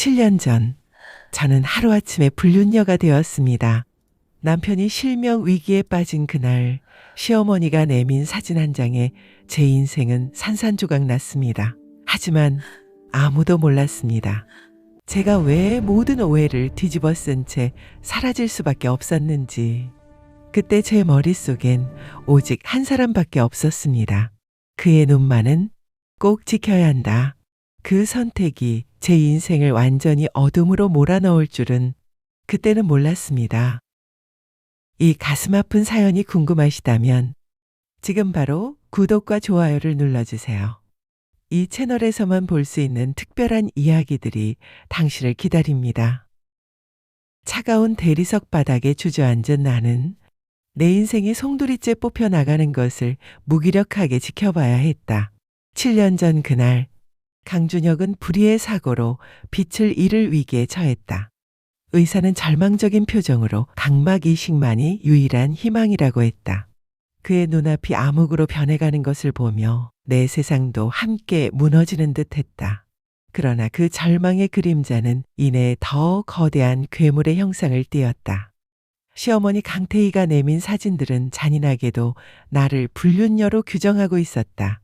7년 전, 저는 하루아침에 불륜녀가 되었습니다. 남편이 실명 위기에 빠진 그날, 시어머니가 내민 사진 한 장에 제 인생은 산산조각 났습니다. 하지만 아무도 몰랐습니다. 제가 왜 모든 오해를 뒤집어 쓴 채 사라질 수밖에 없었는지. 그때 제 머릿속엔 오직 한 사람밖에 없었습니다. 그의 눈만은 꼭 지켜야 한다. 그 선택이 제 인생을 완전히 어둠으로 몰아넣을 줄은 그때는 몰랐습니다. 이 가슴 아픈 사연이 궁금하시다면 지금 바로 구독과 좋아요를 눌러주세요. 이 채널에서만 볼 수 있는 특별한 이야기들이 당신을 기다립니다. 차가운 대리석 바닥에 주저앉은 나는 내 인생이 송두리째 뽑혀 나가는 것을 무기력하게 지켜봐야 했다. 7년 전 그날, 강준혁은 불의의 사고로 빛을 잃을 위기에 처했다. 의사는 절망적인 표정으로 각막 이식만이 유일한 희망이라고 했다. 그의 눈앞이 암흑으로 변해가는 것을 보며 내 세상도 함께 무너지는 듯 했다. 그러나 그 절망의 그림자는 이내 더 거대한 괴물의 형상을 띠었다. 시어머니 강태희가 내민 사진들은 잔인하게도 나를 불륜녀로 규정하고 있었다.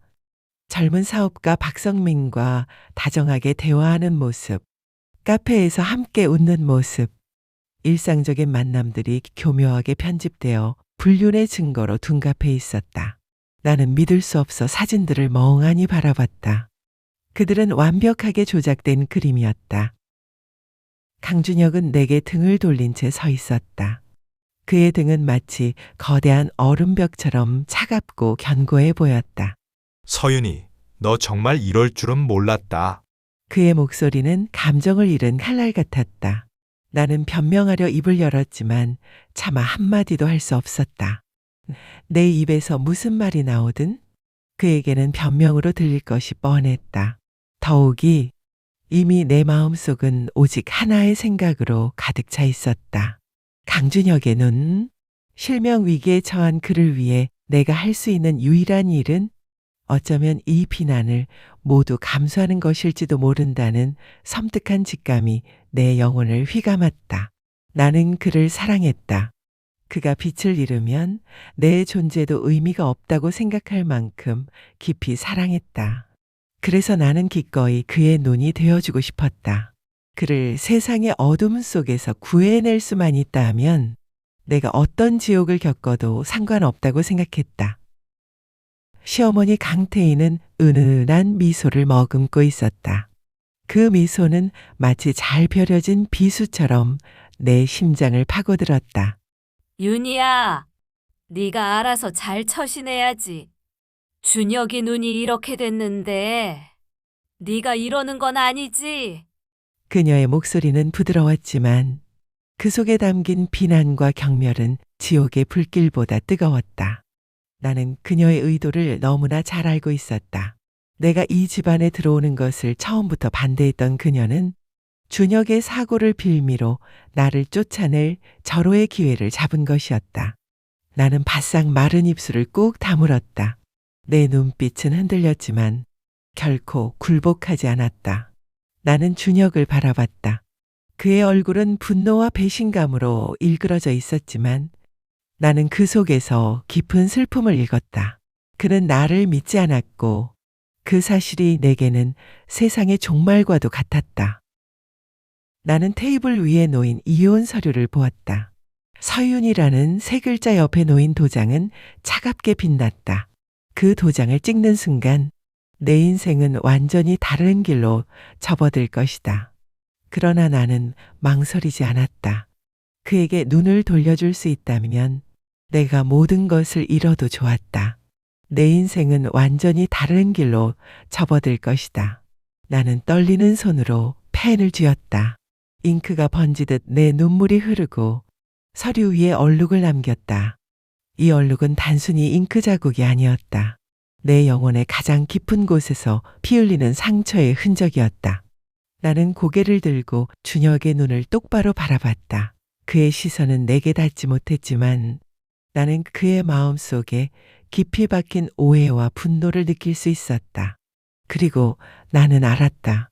젊은 사업가 박성민과 다정하게 대화하는 모습, 카페에서 함께 웃는 모습, 일상적인 만남들이 교묘하게 편집되어 불륜의 증거로 둔갑해 있었다. 나는 믿을 수 없어 사진들을 멍하니 바라봤다. 그들은 완벽하게 조작된 그림이었다. 강준혁은 내게 등을 돌린 채 서 있었다. 그의 등은 마치 거대한 얼음벽처럼 차갑고 견고해 보였다. 서윤이, 너 정말 이럴 줄은 몰랐다. 그의 목소리는 감정을 잃은 칼날 같았다. 나는 변명하려 입을 열었지만 차마 한마디도 할 수 없었다. 내 입에서 무슨 말이 나오든 그에게는 변명으로 들릴 것이 뻔했다. 더욱이 이미 내 마음속은 오직 하나의 생각으로 가득 차 있었다. 강준혁의 눈, 실명 위기에 처한 그를 위해 내가 할 수 있는 유일한 일은 어쩌면 이 비난을 모두 감수하는 것일지도 모른다는 섬뜩한 직감이 내 영혼을 휘감았다. 나는 그를 사랑했다. 그가 빛을 잃으면 내 존재도 의미가 없다고 생각할 만큼 깊이 사랑했다. 그래서 나는 기꺼이 그의 눈이 되어주고 싶었다. 그를 세상의 어둠 속에서 구해낼 수만 있다면 내가 어떤 지옥을 겪어도 상관없다고 생각했다. 시어머니 강태희는 은은한 미소를 머금고 있었다. 그 미소는 마치 잘 벼려진 비수처럼 내 심장을 파고들었다. 윤희야, 네가 알아서 잘 처신해야지. 준혁이 눈이 이렇게 됐는데 네가 이러는 건 아니지? 그녀의 목소리는 부드러웠지만 그 속에 담긴 비난과 경멸은 지옥의 불길보다 뜨거웠다. 나는 그녀의 의도를 너무나 잘 알고 있었다. 내가 이 집안에 들어오는 것을 처음부터 반대했던 그녀는 준혁의 사고를 빌미로 나를 쫓아낼 절호의 기회를 잡은 것이었다. 나는 바싹 마른 입술을 꾹 다물었다. 내 눈빛은 흔들렸지만 결코 굴복하지 않았다. 나는 준혁을 바라봤다. 그의 얼굴은 분노와 배신감으로 일그러져 있었지만 나는 그 속에서 깊은 슬픔을 읽었다. 그는 나를 믿지 않았고 그 사실이 내게는 세상의 종말과도 같았다. 나는 테이블 위에 놓인 이혼 서류를 보았다. 서윤이라는 세 글자 옆에 놓인 도장은 차갑게 빛났다. 그 도장을 찍는 순간 내 인생은 완전히 다른 길로 접어들 것이다. 그러나 나는 망설이지 않았다. 그에게 눈을 돌려줄 수 있다면 내가 모든 것을 잃어도 좋았다. 내 인생은 완전히 다른 길로 접어들 것이다. 나는 떨리는 손으로 펜을 쥐었다. 잉크가 번지듯 내 눈물이 흐르고 서류 위에 얼룩을 남겼다. 이 얼룩은 단순히 잉크 자국이 아니었다. 내 영혼의 가장 깊은 곳에서 피 흘리는 상처의 흔적이었다. 나는 고개를 들고 준혁의 눈을 똑바로 바라봤다. 그의 시선은 내게 닿지 못했지만 나는 그의 마음속에 깊이 박힌 오해와 분노를 느낄 수 있었다. 그리고 나는 알았다.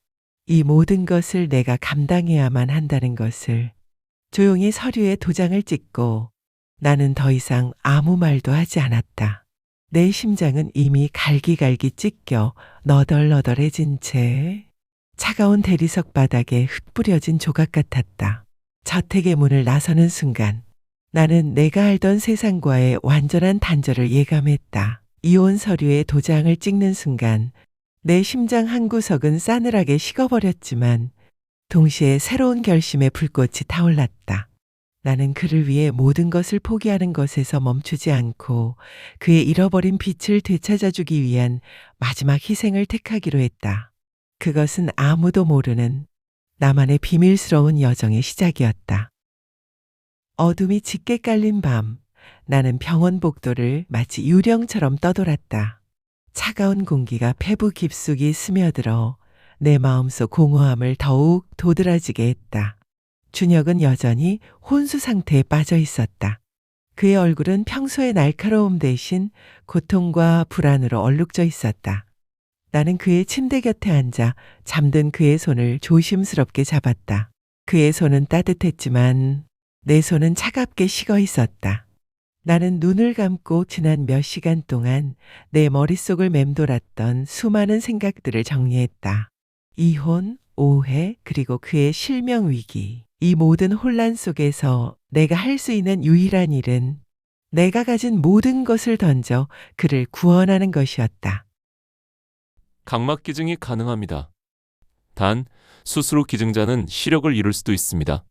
이 모든 것을 내가 감당해야만 한다는 것을. 조용히 서류에 도장을 찍고 나는 더 이상 아무 말도 하지 않았다. 내 심장은 이미 갈기갈기 찢겨 너덜너덜해진 채 차가운 대리석 바닥에 흩뿌려진 조각 같았다. 저택의 문을 나서는 순간 나는 내가 알던 세상과의 완전한 단절을 예감했다. 이혼 서류에 도장을 찍는 순간 내 심장 한 구석은 싸늘하게 식어버렸지만 동시에 새로운 결심의 불꽃이 타올랐다. 나는 그를 위해 모든 것을 포기하는 것에서 멈추지 않고 그의 잃어버린 빛을 되찾아주기 위한 마지막 희생을 택하기로 했다. 그것은 아무도 모르는 나만의 비밀스러운 여정의 시작이었다. 어둠이 짙게 깔린 밤, 나는 병원 복도를 마치 유령처럼 떠돌았다. 차가운 공기가 폐부 깊숙이 스며들어 내 마음속 공허함을 더욱 도드라지게 했다. 준혁은 여전히 혼수 상태에 빠져 있었다. 그의 얼굴은 평소의 날카로움 대신 고통과 불안으로 얼룩져 있었다. 나는 그의 침대 곁에 앉아 잠든 그의 손을 조심스럽게 잡았다. 그의 손은 따뜻했지만 내 손은 차갑게 식어 있었다. 나는 눈을 감고 지난 몇 시간 동안 내 머릿속을 맴돌았던 수많은 생각들을 정리했다. 이혼, 오해, 그리고 그의 실명 위기. 이 모든 혼란 속에서 내가 할 수 있는 유일한 일은 내가 가진 모든 것을 던져 그를 구원하는 것이었다. 각막 기증이 가능합니다. 단, 수술 후 기증자는 시력을 잃을 수도 있습니다.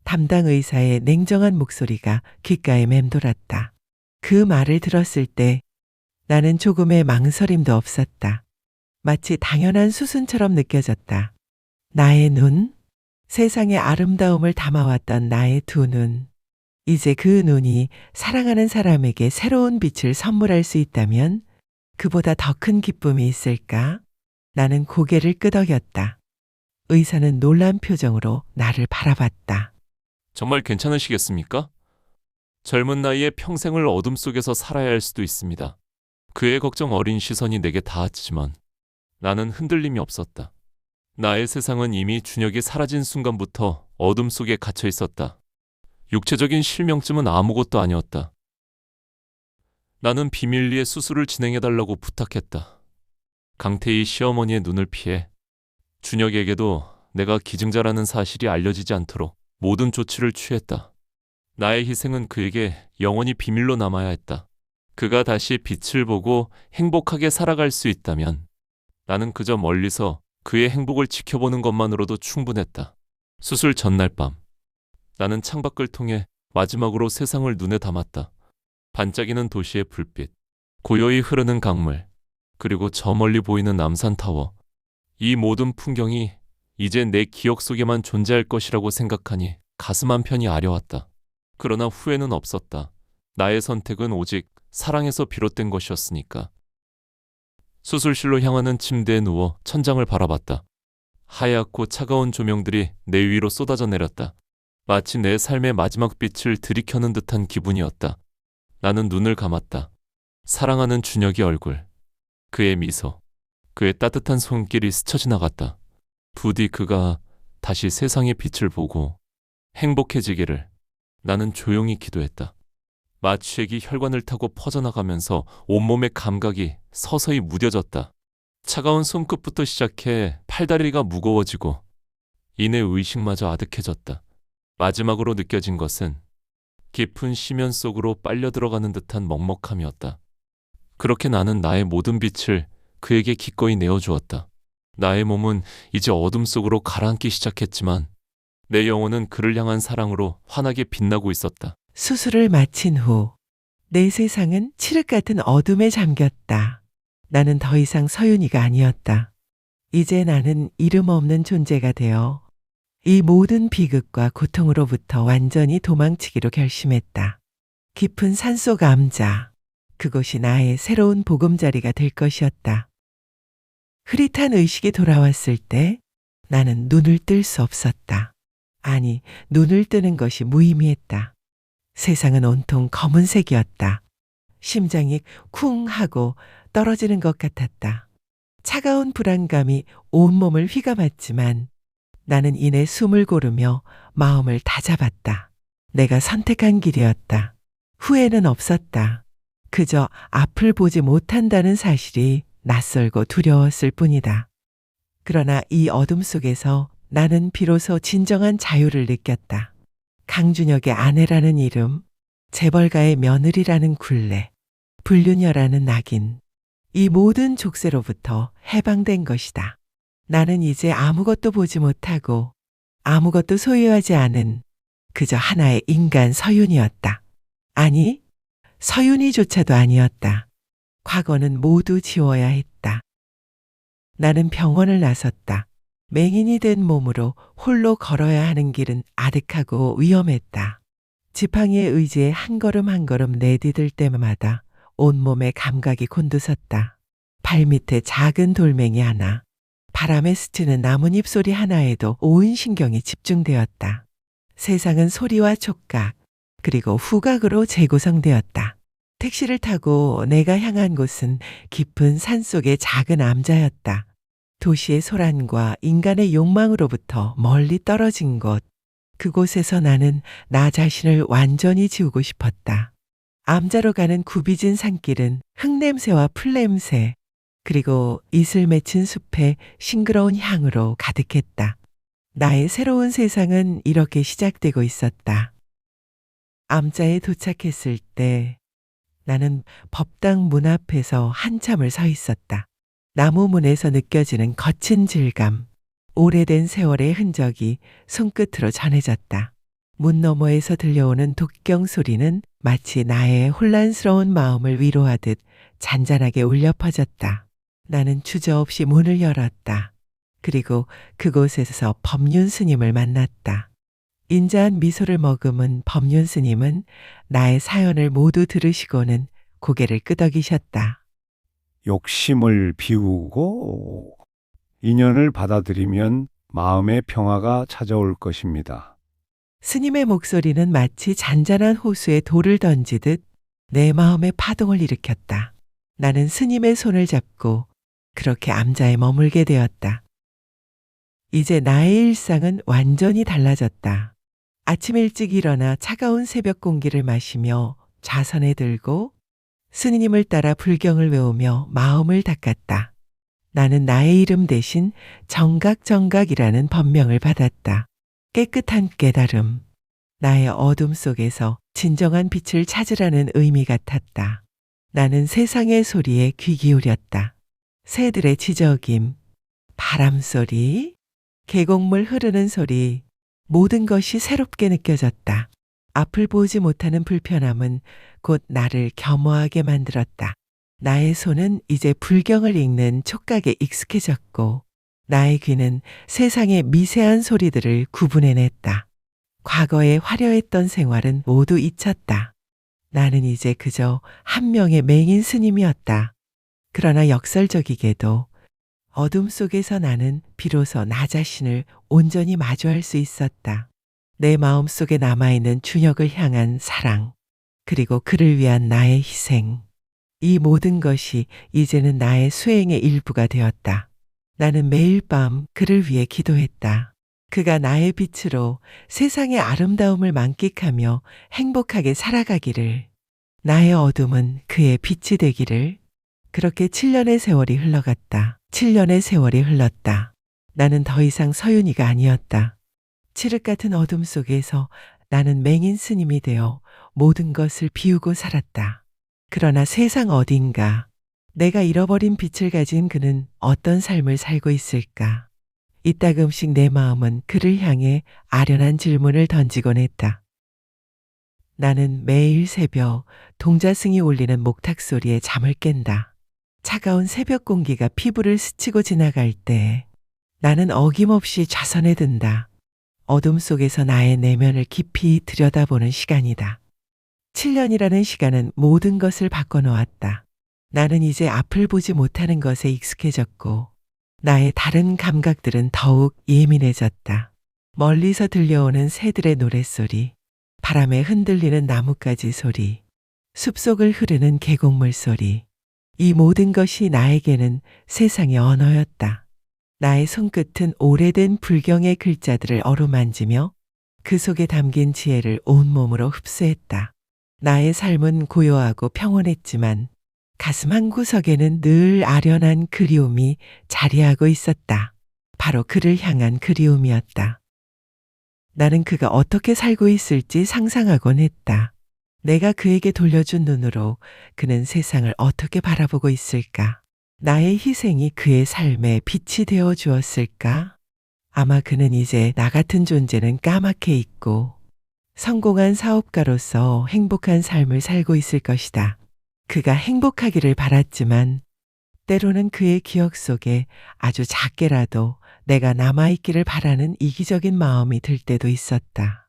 담당 의사의 냉정한 목소리가 귓가에 맴돌았다. 그 말을 들었을 때 나는 조금의 망설임도 없었다. 마치 당연한 수순처럼 느껴졌다. 나의 눈, 세상의 아름다움을 담아왔던 나의 두 눈. 이제 그 눈이 사랑하는 사람에게 새로운 빛을 선물할 수 있다면 그보다 더 큰 기쁨이 있을까? 나는 고개를 끄덕였다. 의사는 놀란 표정으로 나를 바라봤다. 정말 괜찮으시겠습니까? 젊은 나이에 평생을 어둠 속에서 살아야 할 수도 있습니다. 그의 걱정 어린 시선이 내게 닿았지만 나는 흔들림이 없었다. 나의 세상은 이미 준혁이 사라진 순간부터 어둠 속에 갇혀 있었다. 육체적인 실명쯤은 아무것도 아니었다. 나는 비밀리에 수술을 진행해달라고 부탁했다. 강태희 시어머니의 눈을 피해 준혁에게도 내가 기증자라는 사실이 알려지지 않도록 모든 조치를 취했다. 나의 희생은 그에게 영원히 비밀로 남아야 했다. 그가 다시 빛을 보고 행복하게 살아갈 수 있다면 나는 그저 멀리서 그의 행복을 지켜보는 것만으로도 충분했다. 수술 전날 밤, 나는 창밖을 통해 마지막으로 세상을 눈에 담았다. 반짝이는 도시의 불빛, 고요히 흐르는 강물, 그리고 저 멀리 보이는 남산타워. 이 모든 풍경이 이제 내 기억 속에만 존재할 것이라고 생각하니 가슴 한편이 아려왔다. 그러나 후회는 없었다. 나의 선택은 오직 사랑에서 비롯된 것이었으니까. 수술실로 향하는 침대에 누워 천장을 바라봤다. 하얗고 차가운 조명들이 내 위로 쏟아져 내렸다. 마치 내 삶의 마지막 빛을 들이켜는 듯한 기분이었다. 나는 눈을 감았다. 사랑하는 준혁의 얼굴, 그의 미소, 그의 따뜻한 손길이 스쳐 지나갔다. 부디 그가 다시 세상의 빛을 보고 행복해지기를 나는 조용히 기도했다. 마취액이 혈관을 타고 퍼져나가면서 온몸의 감각이 서서히 무뎌졌다. 차가운 손끝부터 시작해 팔다리가 무거워지고 이내 의식마저 아득해졌다. 마지막으로 느껴진 것은 깊은 심연 속으로 빨려 들어가는 듯한 먹먹함이었다. 그렇게 나는 나의 모든 빛을 그에게 기꺼이 내어주었다. 나의 몸은 이제 어둠 속으로 가라앉기 시작했지만 내 영혼은 그를 향한 사랑으로 환하게 빛나고 있었다. 수술을 마친 후 내 세상은 칠흑 같은 어둠에 잠겼다. 나는 더 이상 서윤이가 아니었다. 이제 나는 이름 없는 존재가 되어 이 모든 비극과 고통으로부터 완전히 도망치기로 결심했다. 깊은 산속 암자, 그곳이 나의 새로운 보금자리가 될 것이었다. 흐릿한 의식이 돌아왔을 때 나는 눈을 뜰 수 없었다. 아니, 눈을 뜨는 것이 무의미했다. 세상은 온통 검은색이었다. 심장이 쿵 하고 떨어지는 것 같았다. 차가운 불안감이 온몸을 휘감았지만 나는 이내 숨을 고르며 마음을 다잡았다. 내가 선택한 길이었다. 후회는 없었다. 그저 앞을 보지 못한다는 사실이 낯설고 두려웠을 뿐이다. 그러나 이 어둠 속에서 나는 비로소 진정한 자유를 느꼈다. 강준혁의 아내라는 이름, 재벌가의 며느리라는 굴레, 불륜녀라는 낙인, 이 모든 족쇄로부터 해방된 것이다. 나는 이제 아무것도 보지 못하고 아무것도 소유하지 않은 그저 하나의 인간 서윤이었다. 아니, 서윤이조차도 아니었다. 과거는 모두 지워야 했다. 나는 병원을 나섰다. 맹인이 된 몸으로 홀로 걸어야 하는 길은 아득하고 위험했다. 지팡이의 의지에 한 걸음 한 걸음 내디딜 때마다 온몸에 감각이 곤두섰다. 발밑에 작은 돌멩이 하나, 바람에 스치는 나뭇잎 소리 하나에도 온 신경이 집중되었다. 세상은 소리와 촉각, 그리고 후각으로 재구성되었다. 택시를 타고 내가 향한 곳은 깊은 산속의 작은 암자였다. 도시의 소란과 인간의 욕망으로부터 멀리 떨어진 곳, 그곳에서 나는 나 자신을 완전히 지우고 싶었다. 암자로 가는 굽이진 산길은 흙냄새와 풀냄새, 그리고 이슬 맺힌 숲의 싱그러운 향으로 가득했다. 나의 새로운 세상은 이렇게 시작되고 있었다. 암자에 도착했을 때 나는 법당 문 앞에서 한참을 서 있었다. 나무 문에서 느껴지는 거친 질감, 오래된 세월의 흔적이 손끝으로 전해졌다. 문 너머에서 들려오는 독경 소리는 마치 나의 혼란스러운 마음을 위로하듯 잔잔하게 울려 퍼졌다. 나는 주저없이 문을 열었다. 그리고 그곳에서 법륜 스님을 만났다. 인자한 미소를 머금은 법륜 스님은 나의 사연을 모두 들으시고는 고개를 끄덕이셨다. 욕심을 비우고 인연을 받아들이면 마음의 평화가 찾아올 것입니다. 스님의 목소리는 마치 잔잔한 호수에 돌을 던지듯 내 마음의 파동을 일으켰다. 나는 스님의 손을 잡고 그렇게 암자에 머물게 되었다. 이제 나의 일상은 완전히 달라졌다. 아침 일찍 일어나 차가운 새벽 공기를 마시며 좌선에 들고 스님을 따라 불경을 외우며 마음을 닦았다. 나는 나의 이름 대신 정각정각이라는 법명을 받았다. 깨끗한 깨달음, 나의 어둠 속에서 진정한 빛을 찾으라는 의미 같았다. 나는 세상의 소리에 귀 기울였다. 새들의 지저귐, 바람소리, 계곡물 흐르는 소리, 모든 것이 새롭게 느껴졌다. 앞을 보지 못하는 불편함은 곧 나를 겸허하게 만들었다. 나의 손은 이제 불경을 읽는 촉각에 익숙해졌고 나의 귀는 세상의 미세한 소리들을 구분해냈다. 과거의 화려했던 생활은 모두 잊혔다. 나는 이제 그저 한 명의 맹인 스님이었다. 그러나 역설적이게도 어둠 속에서 나는 비로소 나 자신을 온전히 마주할 수 있었다. 내 마음속에 남아있는 준혁을 향한 사랑, 그리고 그를 위한 나의 희생. 이 모든 것이 이제는 나의 수행의 일부가 되었다. 나는 매일 밤 그를 위해 기도했다. 그가 나의 빛으로 세상의 아름다움을 만끽하며 행복하게 살아가기를, 나의 어둠은 그의 빛이 되기를. 그렇게 7년의 세월이 흘러갔다. 7년의 세월이 흘렀다. 나는 더 이상 서윤이가 아니었다. 칠흑 같은 어둠 속에서 나는 맹인 스님이 되어 모든 것을 비우고 살았다. 그러나 세상 어딘가 내가 잃어버린 빛을 가진 그는 어떤 삶을 살고 있을까? 이따금씩 내 마음은 그를 향해 아련한 질문을 던지곤 했다. 나는 매일 새벽 동자승이 울리는 목탁 소리에 잠을 깬다. 차가운 새벽 공기가 피부를 스치고 지나갈 때 나는 어김없이 좌선에 든다. 어둠 속에서 나의 내면을 깊이 들여다보는 시간이다. 7년이라는 시간은 모든 것을 바꿔놓았다. 나는 이제 앞을 보지 못하는 것에 익숙해졌고 나의 다른 감각들은 더욱 예민해졌다. 멀리서 들려오는 새들의 노랫소리, 바람에 흔들리는 나뭇가지 소리, 숲속을 흐르는 계곡물 소리, 이 모든 것이 나에게는 세상의 언어였다. 나의 손끝은 오래된 불경의 글자들을 어루만지며 그 속에 담긴 지혜를 온몸으로 흡수했다. 나의 삶은 고요하고 평온했지만 가슴 한구석에는 늘 아련한 그리움이 자리하고 있었다. 바로 그를 향한 그리움이었다. 나는 그가 어떻게 살고 있을지 상상하곤 했다. 내가 그에게 돌려준 눈으로 그는 세상을 어떻게 바라보고 있을까? 나의 희생이 그의 삶에 빛이 되어 주었을까? 아마 그는 이제 나 같은 존재는 까맣게 잊고 성공한 사업가로서 행복한 삶을 살고 있을 것이다. 그가 행복하기를 바랐지만 때로는 그의 기억 속에 아주 작게라도 내가 남아있기를 바라는 이기적인 마음이 들 때도 있었다.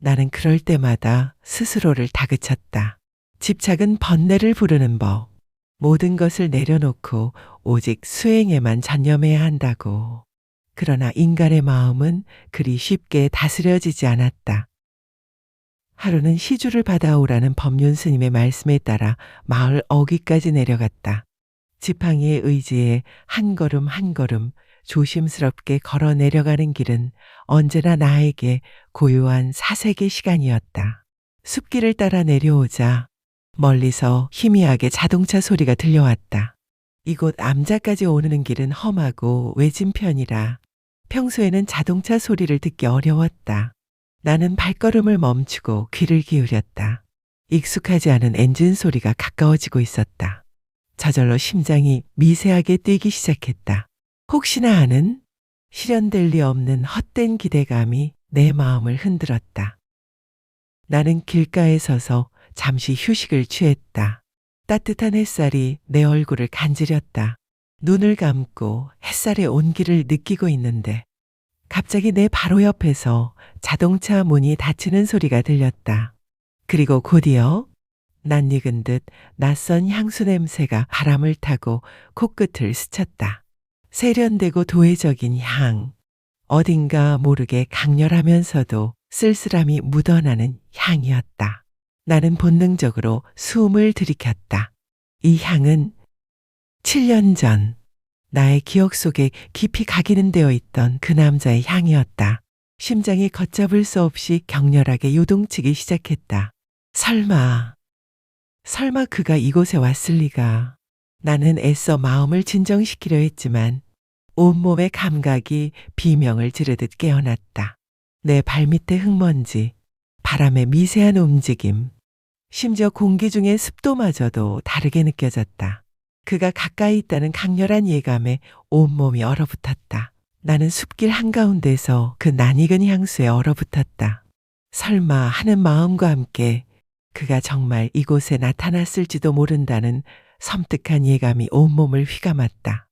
나는 그럴 때마다 스스로를 다그쳤다. 집착은 번뇌를 부르는 법. 모든 것을 내려놓고 오직 수행에만 전념해야 한다고. 그러나 인간의 마음은 그리 쉽게 다스려지지 않았다. 하루는 시주를 받아오라는 법륜 스님의 말씀에 따라 마을 어귀까지 내려갔다. 지팡이의 의지에 한 걸음 한 걸음 조심스럽게 걸어 내려가는 길은 언제나 나에게 고요한 사색의 시간이었다. 숲길을 따라 내려오자 멀리서 희미하게 자동차 소리가 들려왔다. 이곳 암자까지 오르는 길은 험하고 외진 편이라 평소에는 자동차 소리를 듣기 어려웠다. 나는 발걸음을 멈추고 귀를 기울였다. 익숙하지 않은 엔진 소리가 가까워지고 있었다. 저절로 심장이 미세하게 뛰기 시작했다. 혹시나 하는 실현될 리 없는 헛된 기대감이 내 마음을 흔들었다. 나는 길가에 서서 잠시 휴식을 취했다. 따뜻한 햇살이 내 얼굴을 간지렸다. 눈을 감고 햇살의 온기를 느끼고 있는데 갑자기 내 바로 옆에서 자동차 문이 닫히는 소리가 들렸다. 그리고 곧이어 낯익은 듯 낯선 향수 냄새가 바람을 타고 코끝을 스쳤다. 세련되고 도회적인 향. 어딘가 모르게 강렬하면서도 쓸쓸함이 묻어나는 향이었다. 나는 본능적으로 숨을 들이켰다. 이 향은 7년 전 나의 기억 속에 깊이 각인은 되어 있던 그 남자의 향이었다. 심장이 걷잡을 수 없이 격렬하게 요동치기 시작했다. 설마 그가 이곳에 왔을 리가. 나는 애써 마음을 진정시키려 했지만 온몸의 감각이 비명을 지르듯 깨어났다. 내 발밑의 흙먼지, 바람의 미세한 움직임, 심지어 공기 중의 습도마저도 다르게 느껴졌다. 그가 가까이 있다는 강렬한 예감에 온몸이 얼어붙었다. 나는 숲길 한가운데서 그 낯익은 향수에 얼어붙었다. 설마 하는 마음과 함께 그가 정말 이곳에 나타났을지도 모른다는 섬뜩한 예감이 온몸을 휘감았다.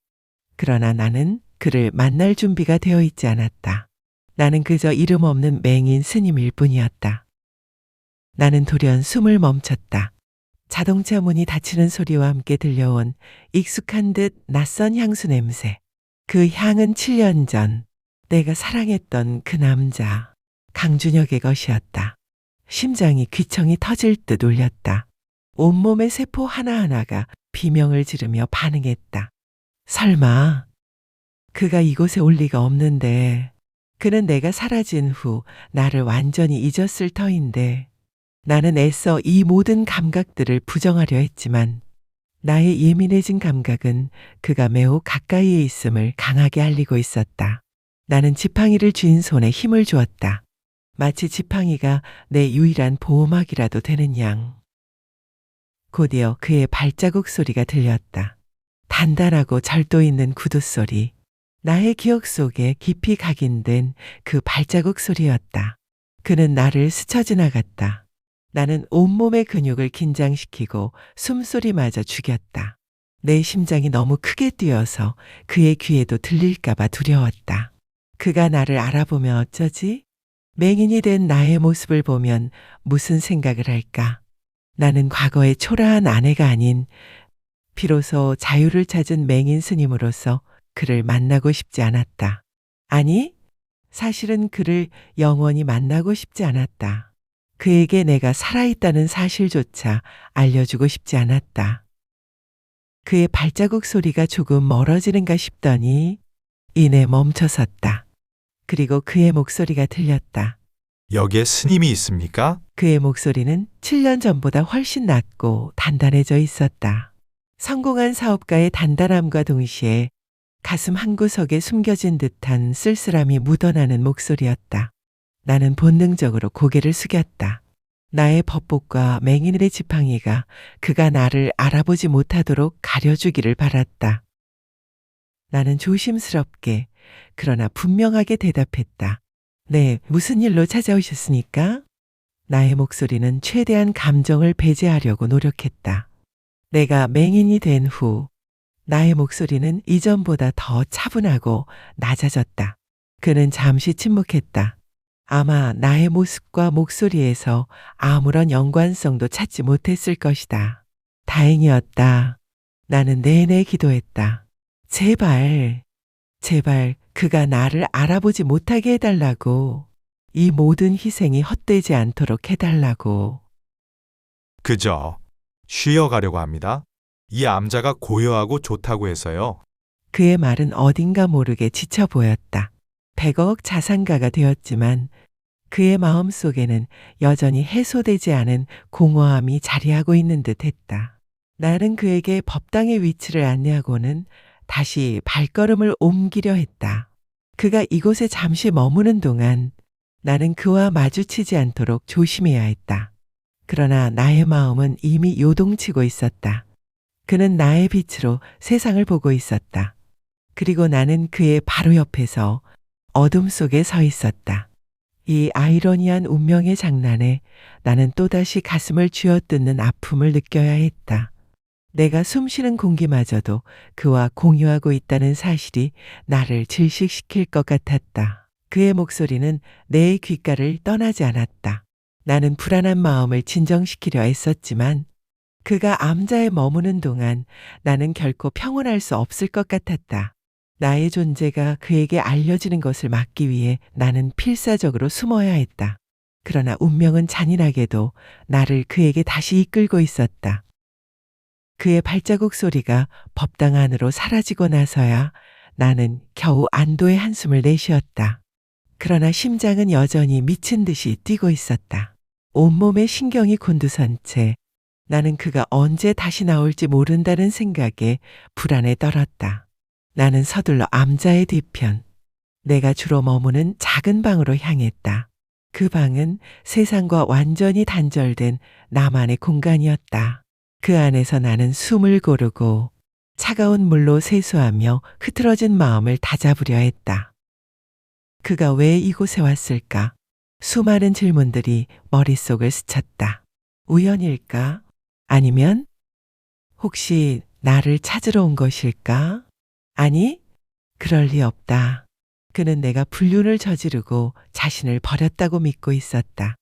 그러나 나는 그를 만날 준비가 되어 있지 않았다. 나는 그저 이름 없는 맹인 스님일 뿐이었다. 나는 돌연 숨을 멈췄다. 자동차 문이 닫히는 소리와 함께 들려온 익숙한 듯 낯선 향수 냄새. 그 향은 7년 전 내가 사랑했던 그 남자 강준혁의 것이었다. 심장이 귀청이 터질 듯 울렸다. 온몸의 세포 하나하나가 비명을 지르며 반응했다. 설마 그가 이곳에 올 리가 없는데. 그는 내가 사라진 후 나를 완전히 잊었을 터인데. 나는 애써 이 모든 감각들을 부정하려 했지만 나의 예민해진 감각은 그가 매우 가까이에 있음을 강하게 알리고 있었다. 나는 지팡이를 쥔 손에 힘을 주었다. 마치 지팡이가 내 유일한 보호막이라도 되는 양. 곧이어 그의 발자국 소리가 들렸다. 단단하고 절도 있는 구두 소리. 나의 기억 속에 깊이 각인된 그 발자국 소리였다. 그는 나를 스쳐 지나갔다. 나는 온몸의 근육을 긴장시키고 숨소리마저 죽였다. 내 심장이 너무 크게 뛰어서 그의 귀에도 들릴까봐 두려웠다. 그가 나를 알아보면 어쩌지? 맹인이 된 나의 모습을 보면 무슨 생각을 할까? 나는 과거의 초라한 아내가 아닌 비로소 자유를 찾은 맹인 스님으로서 그를 만나고 싶지 않았다. 아니, 사실은 그를 영원히 만나고 싶지 않았다. 그에게 내가 살아있다는 사실조차 알려주고 싶지 않았다. 그의 발자국 소리가 조금 멀어지는가 싶더니 이내 멈춰섰다. 그리고 그의 목소리가 들렸다. 여기에 스님이 있습니까? 그의 목소리는 7년 전보다 훨씬 낮고 단단해져 있었다. 성공한 사업가의 단단함과 동시에 가슴 한구석에 숨겨진 듯한 쓸쓸함이 묻어나는 목소리였다. 나는 본능적으로 고개를 숙였다. 나의 법복과 맹인의 지팡이가 그가 나를 알아보지 못하도록 가려주기를 바랐다. 나는 조심스럽게 그러나 분명하게 대답했다. 네, 무슨 일로 찾아오셨습니까? 나의 목소리는 최대한 감정을 배제하려고 노력했다. 내가 맹인이 된 후 나의 목소리는 이전보다 더 차분하고 낮아졌다. 그는 잠시 침묵했다. 아마 나의 모습과 목소리에서 아무런 연관성도 찾지 못했을 것이다. 다행이었다. 나는 내내 기도했다. 제발 그가 나를 알아보지 못하게 해달라고. 이 모든 희생이 헛되지 않도록 해달라고. 그저 쉬어가려고 합니다. 이 암자가 고요하고 좋다고 해서요. 그의 말은 어딘가 모르게 지쳐 보였다. 100억 자산가가 되었지만 그의 마음속에는 여전히 해소되지 않은 공허함이 자리하고 있는 듯 했다. 나는 그에게 법당의 위치를 안내하고는 다시 발걸음을 옮기려 했다. 그가 이곳에 잠시 머무는 동안 나는 그와 마주치지 않도록 조심해야 했다. 그러나 나의 마음은 이미 요동치고 있었다. 그는 나의 빛으로 세상을 보고 있었다. 그리고 나는 그의 바로 옆에서 어둠 속에 서 있었다. 이 아이러니한 운명의 장난에 나는 또다시 가슴을 쥐어뜯는 아픔을 느껴야 했다. 내가 숨쉬는 공기마저도 그와 공유하고 있다는 사실이 나를 질식시킬 것 같았다. 그의 목소리는 내 귓가를 떠나지 않았다. 나는 불안한 마음을 진정시키려 애썼지만 그가 암자에 머무는 동안 나는 결코 평온할 수 없을 것 같았다. 나의 존재가 그에게 알려지는 것을 막기 위해 나는 필사적으로 숨어야 했다. 그러나 운명은 잔인하게도 나를 그에게 다시 이끌고 있었다. 그의 발자국 소리가 법당 안으로 사라지고 나서야 나는 겨우 안도의 한숨을 내쉬었다. 그러나 심장은 여전히 미친 듯이 뛰고 있었다. 온몸에 신경이 곤두선 채 나는 그가 언제 다시 나올지 모른다는 생각에 불안에 떨었다. 나는 서둘러 암자의 뒤편, 내가 주로 머무는 작은 방으로 향했다. 그 방은 세상과 완전히 단절된 나만의 공간이었다. 그 안에서 나는 숨을 고르고 차가운 물로 세수하며 흐트러진 마음을 다잡으려 했다. 그가 왜 이곳에 왔을까? 수많은 질문들이 머릿속을 스쳤다. 우연일까? 아니면 혹시 나를 찾으러 온 것일까? 아니, 그럴 리 없다. 그는 내가 불륜을 저지르고 자신을 버렸다고 믿고 있었다.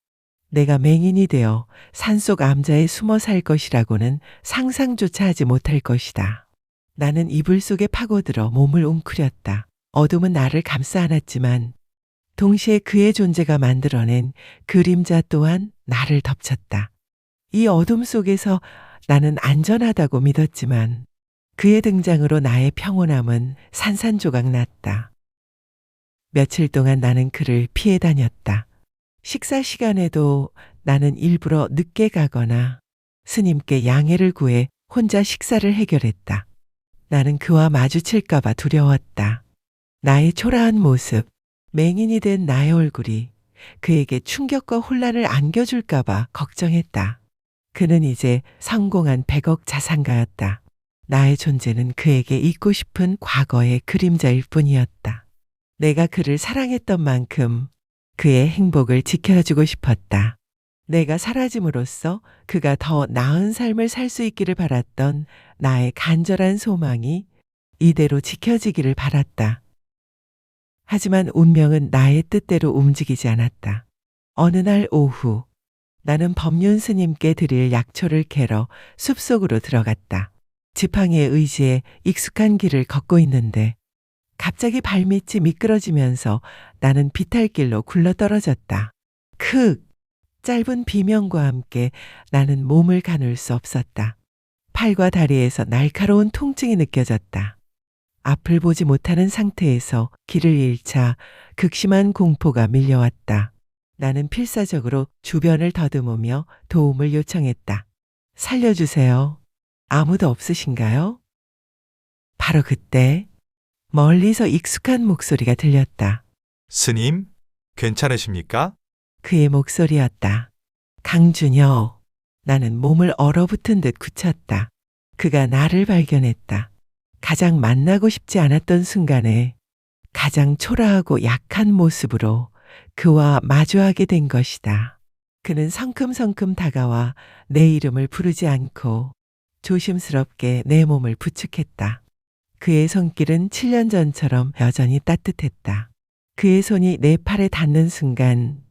내가 맹인이 되어 산속 암자에 숨어 살 것이라고는 상상조차 하지 못할 것이다. 나는 이불 속에 파고들어 몸을 웅크렸다. 어둠은 나를 감싸 안았지만 동시에 그의 존재가 만들어낸 그림자 또한 나를 덮쳤다. 이 어둠 속에서 나는 안전하다고 믿었지만 그의 등장으로 나의 평온함은 산산조각 났다. 며칠 동안 나는 그를 피해 다녔다. 식사 시간에도 나는 일부러 늦게 가거나 스님께 양해를 구해 혼자 식사를 해결했다. 나는 그와 마주칠까봐 두려웠다. 나의 초라한 모습, 맹인이 된 나의 얼굴이 그에게 충격과 혼란을 안겨줄까봐 걱정했다. 그는 이제 성공한 100억 자산가였다. 나의 존재는 그에게 잊고 싶은 과거의 그림자일 뿐이었다. 내가 그를 사랑했던 만큼 그의 행복을 지켜주고 싶었다. 내가 사라짐으로써 그가 더 나은 삶을 살 수 있기를 바랐던 나의 간절한 소망이 이대로 지켜지기를 바랐다. 하지만 운명은 나의 뜻대로 움직이지 않았다. 어느 날 오후 나는 법륜 스님께 드릴 약초를 캐러 숲속으로 들어갔다. 지팡이의 의지에 익숙한 길을 걷고 있는데 갑자기 발밑이 미끄러지면서 나는 비탈길로 굴러떨어졌다. 짧은 비명과 함께 나는 몸을 가눌 수 없었다. 팔과 다리에서 날카로운 통증이 느껴졌다. 앞을 보지 못하는 상태에서 길을 잃자 극심한 공포가 밀려왔다. 나는 필사적으로 주변을 더듬으며 도움을 요청했다. 살려주세요. 아무도 없으신가요? 바로 그때 멀리서 익숙한 목소리가 들렸다. 스님, 괜찮으십니까? 그의 목소리였다. 강준혁. 나는 몸을 얼어붙은 듯 굳혔다. 그가 나를 발견했다. 가장 만나고 싶지 않았던 순간에 가장 초라하고 약한 모습으로 그와 마주하게 된 것이다. 그는 성큼성큼 다가와 내 이름을 부르지 않고 조심스럽게 내 몸을 부축했다. 그의 손길은 7년 전처럼 여전히 따뜻했다. 그의 손이 내 팔에 닿는 순간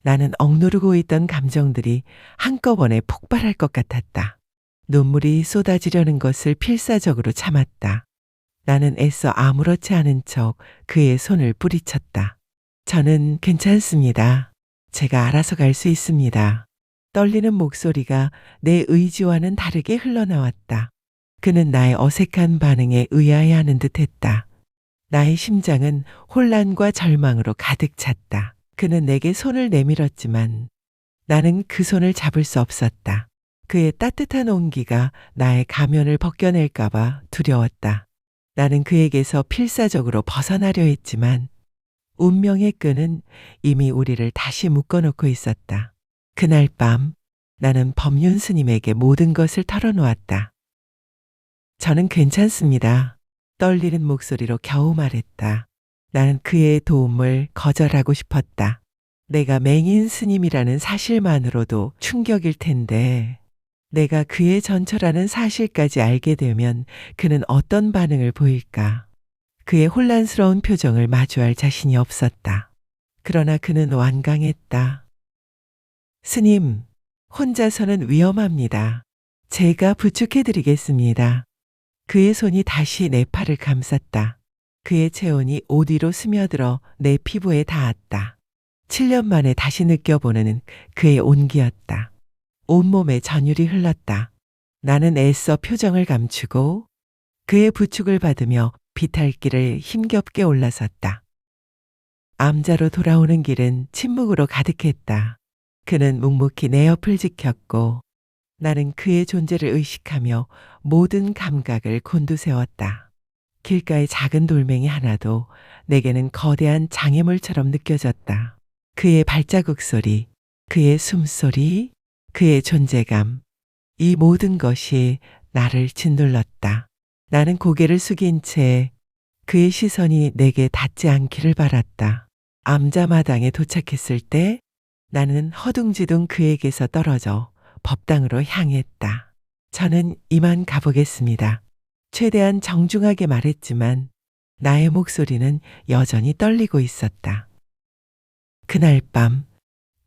나는 억누르고 있던 감정들이 한꺼번에 폭발할 것 같았다. 눈물이 쏟아지려는 것을 필사적으로 참았다. 나는 애써 아무렇지 않은 척 그의 손을 뿌리쳤다. 저는 괜찮습니다. 제가 알아서 갈 수 있습니다. 떨리는 목소리가 내 의지와는 다르게 흘러나왔다. 그는 나의 어색한 반응에 의아해하는 듯했다. 나의 심장은 혼란과 절망으로 가득 찼다. 그는 내게 손을 내밀었지만 나는 그 손을 잡을 수 없었다. 그의 따뜻한 온기가 나의 가면을 벗겨낼까봐 두려웠다. 나는 그에게서 필사적으로 벗어나려 했지만 운명의 끈은 이미 우리를 다시 묶어놓고 있었다. 그날 밤 나는 법륜 스님에게 모든 것을 털어놓았다. 저는 괜찮습니다. 떨리는 목소리로 겨우 말했다. 나는 그의 도움을 거절하고 싶었다. 내가 맹인 스님이라는 사실만으로도 충격일 텐데 내가 그의 전처라는 사실까지 알게 되면 그는 어떤 반응을 보일까? 그의 혼란스러운 표정을 마주할 자신이 없었다. 그러나 그는 완강했다. 스님, 혼자서는 위험합니다. 제가 부축해드리겠습니다. 그의 손이 다시 내 팔을 감쌌다. 그의 체온이 옷 위로 스며들어 내 피부에 닿았다. 7년 만에 다시 느껴보는 그의 온기였다. 온몸에 전율이 흘렀다. 나는 애써 표정을 감추고 그의 부축을 받으며 비탈길을 힘겹게 올라섰다. 암자로 돌아오는 길은 침묵으로 가득했다. 그는 묵묵히 내 옆을 지켰고 나는 그의 존재를 의식하며 모든 감각을 곤두세웠다. 길가의 작은 돌멩이 하나도 내게는 거대한 장애물처럼 느껴졌다. 그의 발자국 소리, 그의 숨소리, 그의 존재감, 이 모든 것이 나를 짓눌렀다. 나는 고개를 숙인 채 그의 시선이 내게 닿지 않기를 바랐다. 암자마당에 도착했을 때 나는 허둥지둥 그에게서 떨어져 법당으로 향했다. 저는 이만 가보겠습니다. 최대한 정중하게 말했지만 나의 목소리는 여전히 떨리고 있었다. 그날 밤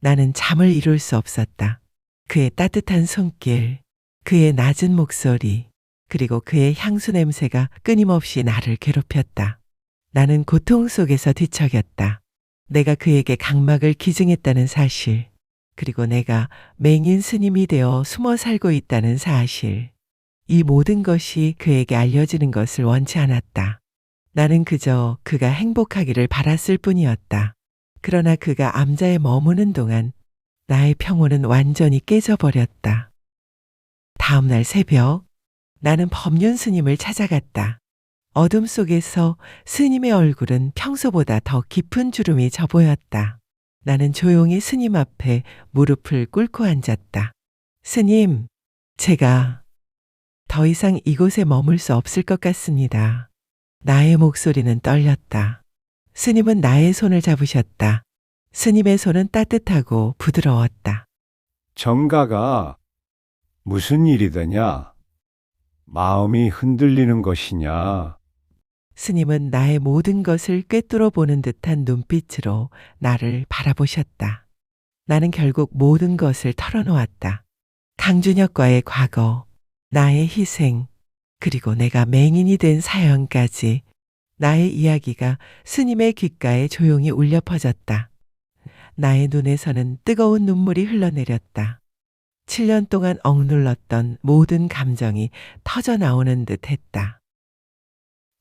나는 잠을 이룰 수 없었다. 그의 따뜻한 손길, 그의 낮은 목소리, 그리고 그의 향수 냄새가 끊임없이 나를 괴롭혔다. 나는 고통 속에서 뒤척였다. 내가 그에게 각막을 기증했다는 사실, 그리고 내가 맹인 스님이 되어 숨어 살고 있다는 사실, 이 모든 것이 그에게 알려지는 것을 원치 않았다. 나는 그저 그가 행복하기를 바랐을 뿐이었다. 그러나 그가 암자에 머무는 동안 나의 평온은 완전히 깨져버렸다. 다음 날 새벽, 나는 법륜 스님을 찾아갔다. 어둠 속에서 스님의 얼굴은 평소보다 더 깊은 주름이 져 보였다. 나는 조용히 스님 앞에 무릎을 꿇고 앉았다. 스님, 제가 더 이상 이곳에 머물 수 없을 것 같습니다. 나의 목소리는 떨렸다. 스님은 나의 손을 잡으셨다. 스님의 손은 따뜻하고 부드러웠다. 정가가 무슨 일이더냐? 마음이 흔들리는 것이냐? 스님은 나의 모든 것을 꿰뚫어 보는 듯한 눈빛으로 나를 바라보셨다. 나는 결국 모든 것을 털어놓았다. 강준혁과의 과거, 나의 희생, 그리고 내가 맹인이 된 사연까지 나의 이야기가 스님의 귓가에 조용히 울려 퍼졌다. 나의 눈에서는 뜨거운 눈물이 흘러내렸다. 7년 동안 억눌렀던 모든 감정이 터져 나오는 듯 했다.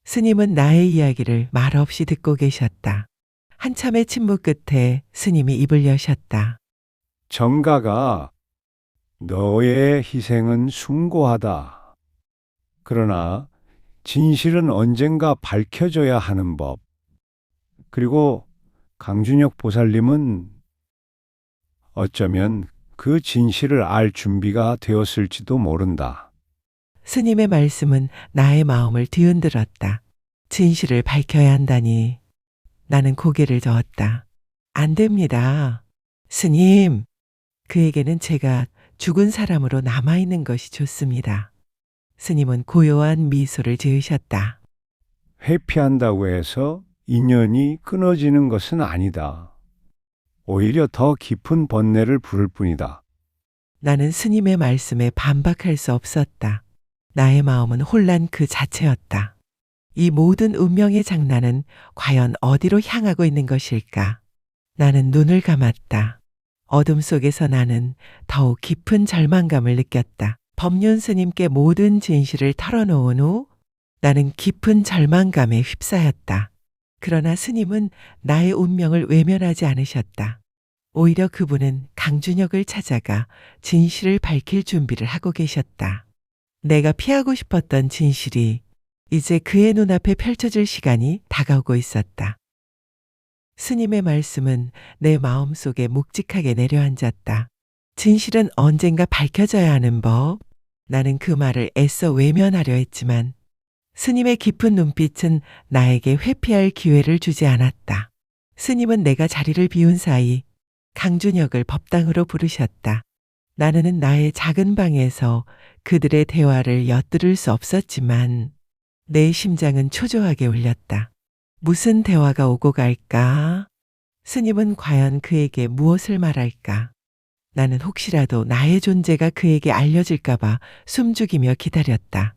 스님은 나의 이야기를 말없이 듣고 계셨다. 한참의 침묵 끝에 스님이 입을 여셨다. 정가가 너의 희생은 숭고하다. 그러나 진실은 언젠가 밝혀져야 하는 법. 그리고 강준혁 보살님은 어쩌면 그 진실을 알 준비가 되었을지도 모른다. 스님의 말씀은 나의 마음을 뒤흔들었다. 진실을 밝혀야 한다니. 나는 고개를 저었다. 안 됩니다. 스님, 그에게는 제가 죽은 사람으로 남아있는 것이 좋습니다. 스님은 고요한 미소를 지으셨다. 회피한다고 해서 인연이 끊어지는 것은 아니다. 오히려 더 깊은 번뇌를 부를 뿐이다. 나는 스님의 말씀에 반박할 수 없었다. 나의 마음은 혼란 그 자체였다. 이 모든 운명의 장난은 과연 어디로 향하고 있는 것일까? 나는 눈을 감았다. 어둠 속에서 나는 더욱 깊은 절망감을 느꼈다. 법륜 스님께 모든 진실을 털어놓은 후 나는 깊은 절망감에 휩싸였다. 그러나 스님은 나의 운명을 외면하지 않으셨다. 오히려 그분은 강준혁을 찾아가 진실을 밝힐 준비를 하고 계셨다. 내가 피하고 싶었던 진실이 이제 그의 눈앞에 펼쳐질 시간이 다가오고 있었다. 스님의 말씀은 내 마음속에 묵직하게 내려앉았다. 진실은 언젠가 밝혀져야 하는 법. 나는 그 말을 애써 외면하려 했지만 스님의 깊은 눈빛은 나에게 회피할 기회를 주지 않았다. 스님은 내가 자리를 비운 사이 강준혁을 법당으로 부르셨다. 나는 나의 작은 방에서 그들의 대화를 엿들을 수 없었지만 내 심장은 초조하게 울렸다. 무슨 대화가 오고 갈까? 스님은 과연 그에게 무엇을 말할까? 나는 혹시라도 나의 존재가 그에게 알려질까봐 숨죽이며 기다렸다.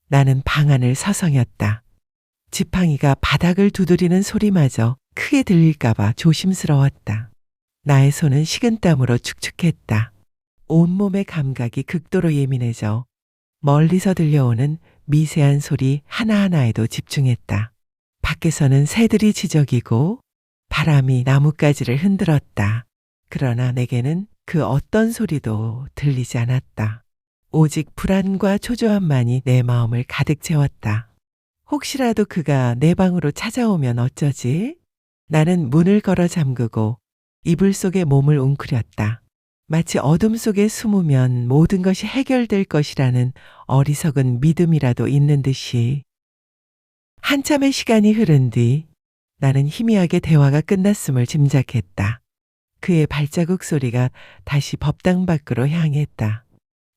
나는 방 안을 서성였다. 지팡이가 바닥을 두드리는 소리마저 크게 들릴까봐 조심스러웠다. 나의 손은 식은땀으로 축축했다. 온몸의 감각이 극도로 예민해져 멀리서 들려오는 미세한 소리 하나하나에도 집중했다. 밖에서는 새들이 지저귀고 바람이 나뭇가지를 흔들었다. 그러나 내게는 그 어떤 소리도 들리지 않았다. 오직 불안과 초조함만이 내 마음을 가득 채웠다. 혹시라도 그가 내 방으로 찾아오면 어쩌지? 나는 문을 걸어 잠그고 이불 속에 몸을 웅크렸다. 마치 어둠 속에 숨으면 모든 것이 해결될 것이라는 어리석은 믿음이라도 있는 듯이. 한참의 시간이 흐른 뒤 나는 희미하게 대화가 끝났음을 짐작했다. 그의 발자국 소리가 다시 법당 밖으로 향했다.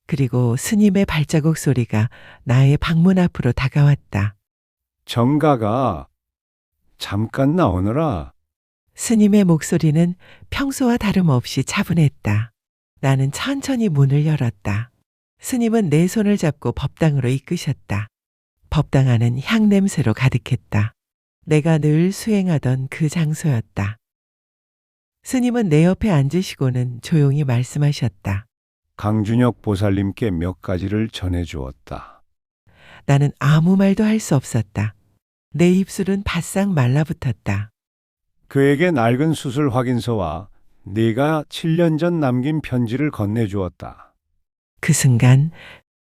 그리고 스님의 발자국 소리가 나의 방문 앞으로 다가왔다. 정가가 잠깐 나오너라. 스님의 목소리는 평소와 다름없이 차분했다. 나는 천천히 문을 열었다. 스님은 내 손을 잡고 법당으로 이끄셨다. 법당 안은 향냄새로 가득했다. 내가 늘 수행하던 그 장소였다. 스님은 내 옆에 앉으시고는 조용히 말씀하셨다. 강준혁 보살님께 몇 가지를 전해주었다. 나는 아무 말도 할 수 없었다. 내 입술은 바싹 말라붙었다. 그에게 낡은 수술 확인서와 네가 7년 전 남긴 편지를 건네주었다. 그 순간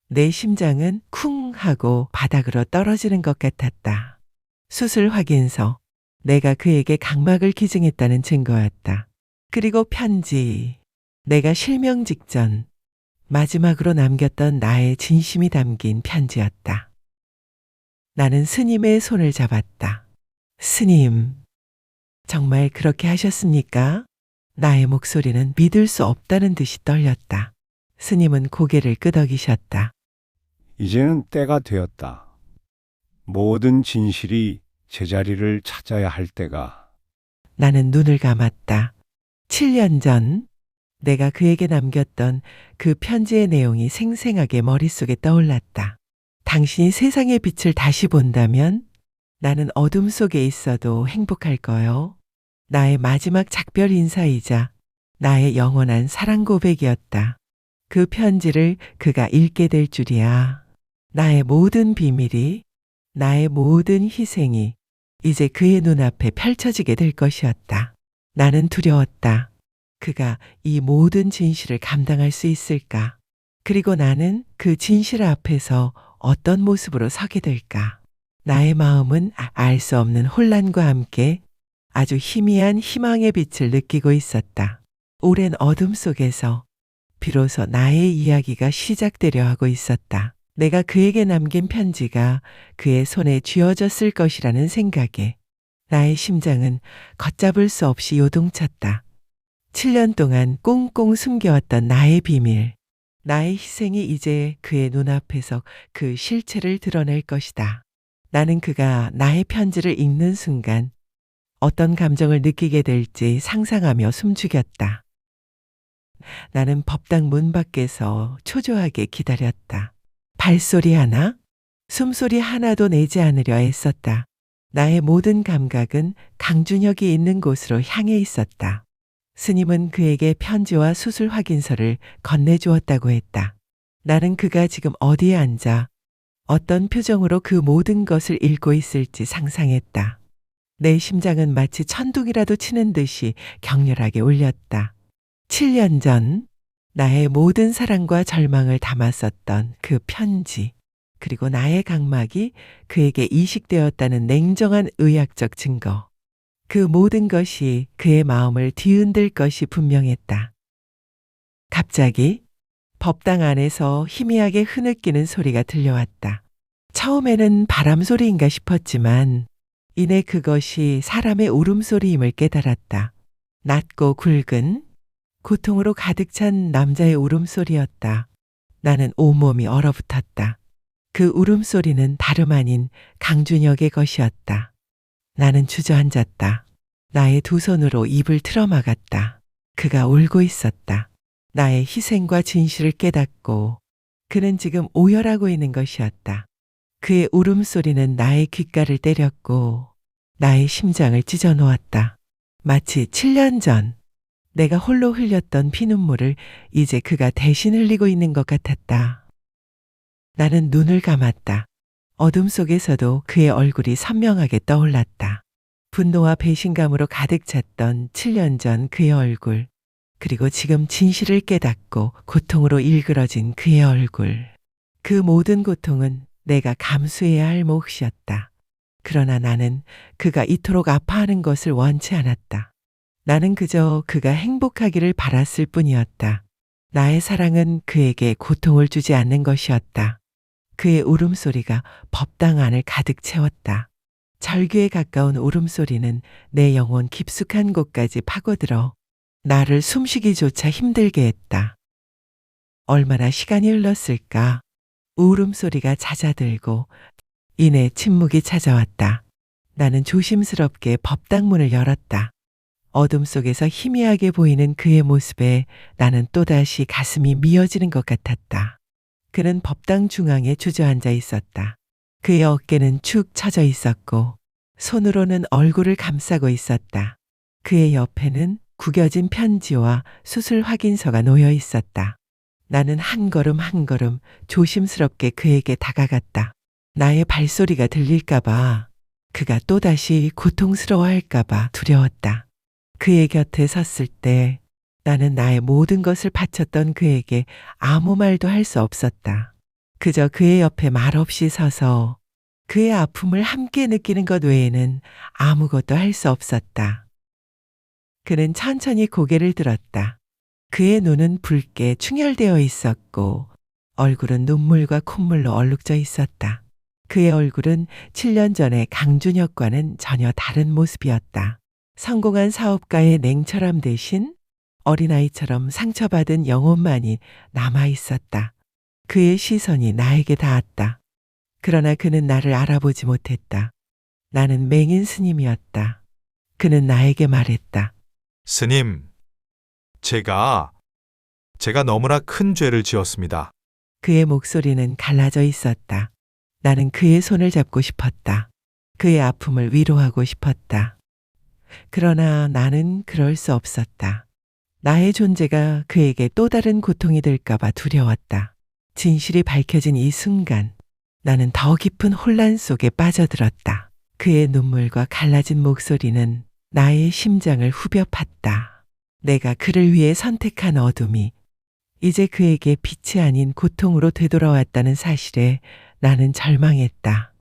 내 심장은 쿵 하고 바닥으로 떨어지는 것 같았다. 수술 확인서, 내가 그에게 각막을 기증했다는 증거였다. 그리고 편지, 내가 실명 직전 마지막으로 남겼던 나의 진심이 담긴 편지였다. 나는 스님의 손을 잡았다. 스님, 정말 그렇게 하셨습니까? 나의 목소리는 믿을 수 없다는 듯이 떨렸다. 스님은 고개를 끄덕이셨다. 이제는 때가 되었다. 모든 진실이 제자리를 찾아야 할 때가. 나는 눈을 감았다. 7년 전 내가 그에게 남겼던 그 편지의 내용이 생생하게 머릿속에 떠올랐다. 당신이 세상의 빛을 다시 본다면 나는 어둠 속에 있어도 행복할 거요. 나의 마지막 작별 인사이자 나의 영원한 사랑 고백이었다. 그 편지를 그가 읽게 될 줄이야. 나의 모든 비밀이, 나의 모든 희생이 이제 그의 눈앞에 펼쳐지게 될 것이었다. 나는 두려웠다. 그가 이 모든 진실을 감당할 수 있을까? 그리고 나는 그 진실 앞에서 어떤 모습으로 서게 될까? 나의 마음은 알 수 없는 혼란과 함께 아주 희미한 희망의 빛을 느끼고 있었다. 오랜 어둠 속에서 비로소 나의 이야기가 시작되려 하고 있었다. 내가 그에게 남긴 편지가 그의 손에 쥐어졌을 것이라는 생각에 나의 심장은 걷잡을 수 없이 요동쳤다. 7년 동안 꽁꽁 숨겨왔던 나의 비밀, 나의 희생이 이제 그의 눈앞에서 그 실체를 드러낼 것이다. 나는 그가 나의 편지를 읽는 순간 어떤 감정을 느끼게 될지 상상하며 숨죽였다. 나는 법당 문 밖에서 초조하게 기다렸다. 발소리 하나, 숨소리 하나도 내지 않으려 애썼다. 나의 모든 감각은 강준혁이 있는 곳으로 향해 있었다. 스님은 그에게 편지와 수술 확인서를 건네주었다고 했다. 나는 그가 지금 어디에 앉아 어떤 표정으로 그 모든 것을 읽고 있을지 상상했다. 내 심장은 마치 천둥이라도 치는 듯이 격렬하게 울렸다. 7년 전 나의 모든 사랑과 절망을 담았었던 그 편지, 그리고 나의 각막이 그에게 이식되었다는 냉정한 의학적 증거. 그 모든 것이 그의 마음을 뒤흔들 것이 분명했다. 갑자기 법당 안에서 희미하게 흐느끼는 소리가 들려왔다. 처음에는 바람 소리인가 싶었지만 이내 그것이 사람의 울음소리임을 깨달았다. 낮고 굵은 고통으로 가득 찬 남자의 울음소리였다. 나는 온몸이 얼어붙었다. 그 울음소리는 다름 아닌 강준혁의 것이었다. 나는 주저앉았다. 나의 두 손으로 입을 틀어막았다. 그가 울고 있었다. 나의 희생과 진실을 깨닫고 그는 지금 오열하고 있는 것이었다. 그의 울음소리는 나의 귓가를 때렸고 나의 심장을 찢어 놓았다. 마치 7년 전 내가 홀로 흘렸던 피눈물을 이제 그가 대신 흘리고 있는 것 같았다. 나는 눈을 감았다. 어둠 속에서도 그의 얼굴이 선명하게 떠올랐다. 분노와 배신감으로 가득 찼던 7년 전 그의 얼굴, 그리고 지금 진실을 깨닫고 고통으로 일그러진 그의 얼굴. 그 모든 고통은 내가 감수해야 할 몫이었다. 그러나 나는 그가 이토록 아파하는 것을 원치 않았다. 나는 그저 그가 행복하기를 바랐을 뿐이었다. 나의 사랑은 그에게 고통을 주지 않는 것이었다. 그의 울음소리가 법당 안을 가득 채웠다. 절규에 가까운 울음소리는 내 영혼 깊숙한 곳까지 파고들어 나를 숨쉬기조차 힘들게 했다. 얼마나 시간이 흘렀을까? 울음소리가 잦아들고 이내 침묵이 찾아왔다. 나는 조심스럽게 법당 문을 열었다. 어둠 속에서 희미하게 보이는 그의 모습에 나는 또다시 가슴이 미어지는 것 같았다. 그는 법당 중앙에 주저앉아 있었다. 그의 어깨는 축 처져 있었고 손으로는 얼굴을 감싸고 있었다. 그의 옆에는 구겨진 편지와 수술 확인서가 놓여 있었다. 나는 한 걸음 한 걸음 조심스럽게 그에게 다가갔다. 나의 발소리가 들릴까봐, 그가 또다시 고통스러워할까봐 두려웠다. 그의 곁에 섰을 때 나는 나의 모든 것을 바쳤던 그에게 아무 말도 할 수 없었다. 그저 그의 옆에 말없이 서서 그의 아픔을 함께 느끼는 것 외에는 아무것도 할 수 없었다. 그는 천천히 고개를 들었다. 그의 눈은 붉게 충혈되어 있었고 얼굴은 눈물과 콧물로 얼룩져 있었다. 그의 얼굴은 7년 전의 강준혁과는 전혀 다른 모습이었다. 성공한 사업가의 냉철함 대신 어린아이처럼 상처받은 영혼만이 남아 있었다. 그의 시선이 나에게 닿았다. 그러나 그는 나를 알아보지 못했다. 나는 맹인 스님이었다. 그는 나에게 말했다. 스님, 제가 너무나 큰 죄를 지었습니다. 그의 목소리는 갈라져 있었다. 나는 그의 손을 잡고 싶었다. 그의 아픔을 위로하고 싶었다. 그러나 나는 그럴 수 없었다. 나의 존재가 그에게 또 다른 고통이 될까봐 두려웠다. 진실이 밝혀진 이 순간 나는 더 깊은 혼란 속에 빠져들었다. 그의 눈물과 갈라진 목소리는 나의 심장을 후벼 팠다. 내가 그를 위해 선택한 어둠이 이제 그에게 빛이 아닌 고통으로 되돌아왔다는 사실에 나는 절망했다.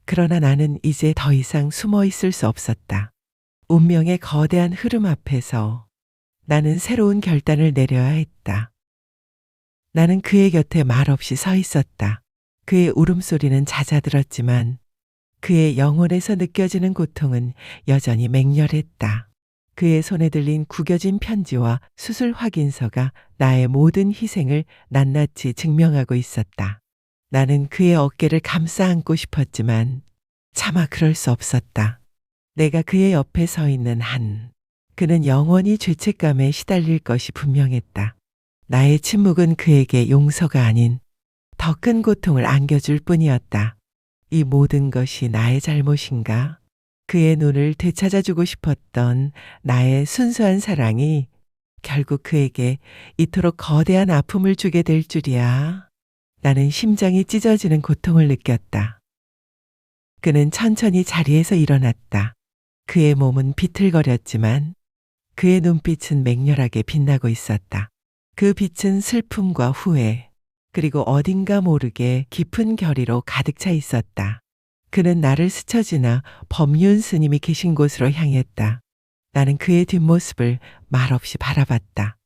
그러나 나는 이제 더 이상 숨어 있을 수 없었다. 운명의 거대한 흐름 앞에서 나는 새로운 결단을 내려야 했다. 나는 그의 곁에 말없이 서 있었다. 그의 울음소리는 잦아들었지만 그의 영혼에서 느껴지는 고통은 여전히 맹렬했다. 그의 손에 들린 구겨진 편지와 수술 확인서가 나의 모든 희생을 낱낱이 증명하고 있었다. 나는 그의 어깨를 감싸 안고 싶었지만 차마 그럴 수 없었다. 내가 그의 옆에 서 있는 한 그는 영원히 죄책감에 시달릴 것이 분명했다. 나의 침묵은 그에게 용서가 아닌 더 큰 고통을 안겨줄 뿐이었다. 이 모든 것이 나의 잘못인가? 그의 눈을 되찾아주고 싶었던 나의 순수한 사랑이 결국 그에게 이토록 거대한 아픔을 주게 될 줄이야. 나는 심장이 찢어지는 고통을 느꼈다. 그는 천천히 자리에서 일어났다. 그의 몸은 비틀거렸지만 그의 눈빛은 맹렬하게 빛나고 있었다. 그 빛은 슬픔과 후회, 그리고 어딘가 모르게 깊은 결의로 가득 차 있었다. 그는 나를 스쳐 지나 법륜 스님이 계신 곳으로 향했다. 나는 그의 뒷모습을 말없이 바라봤다.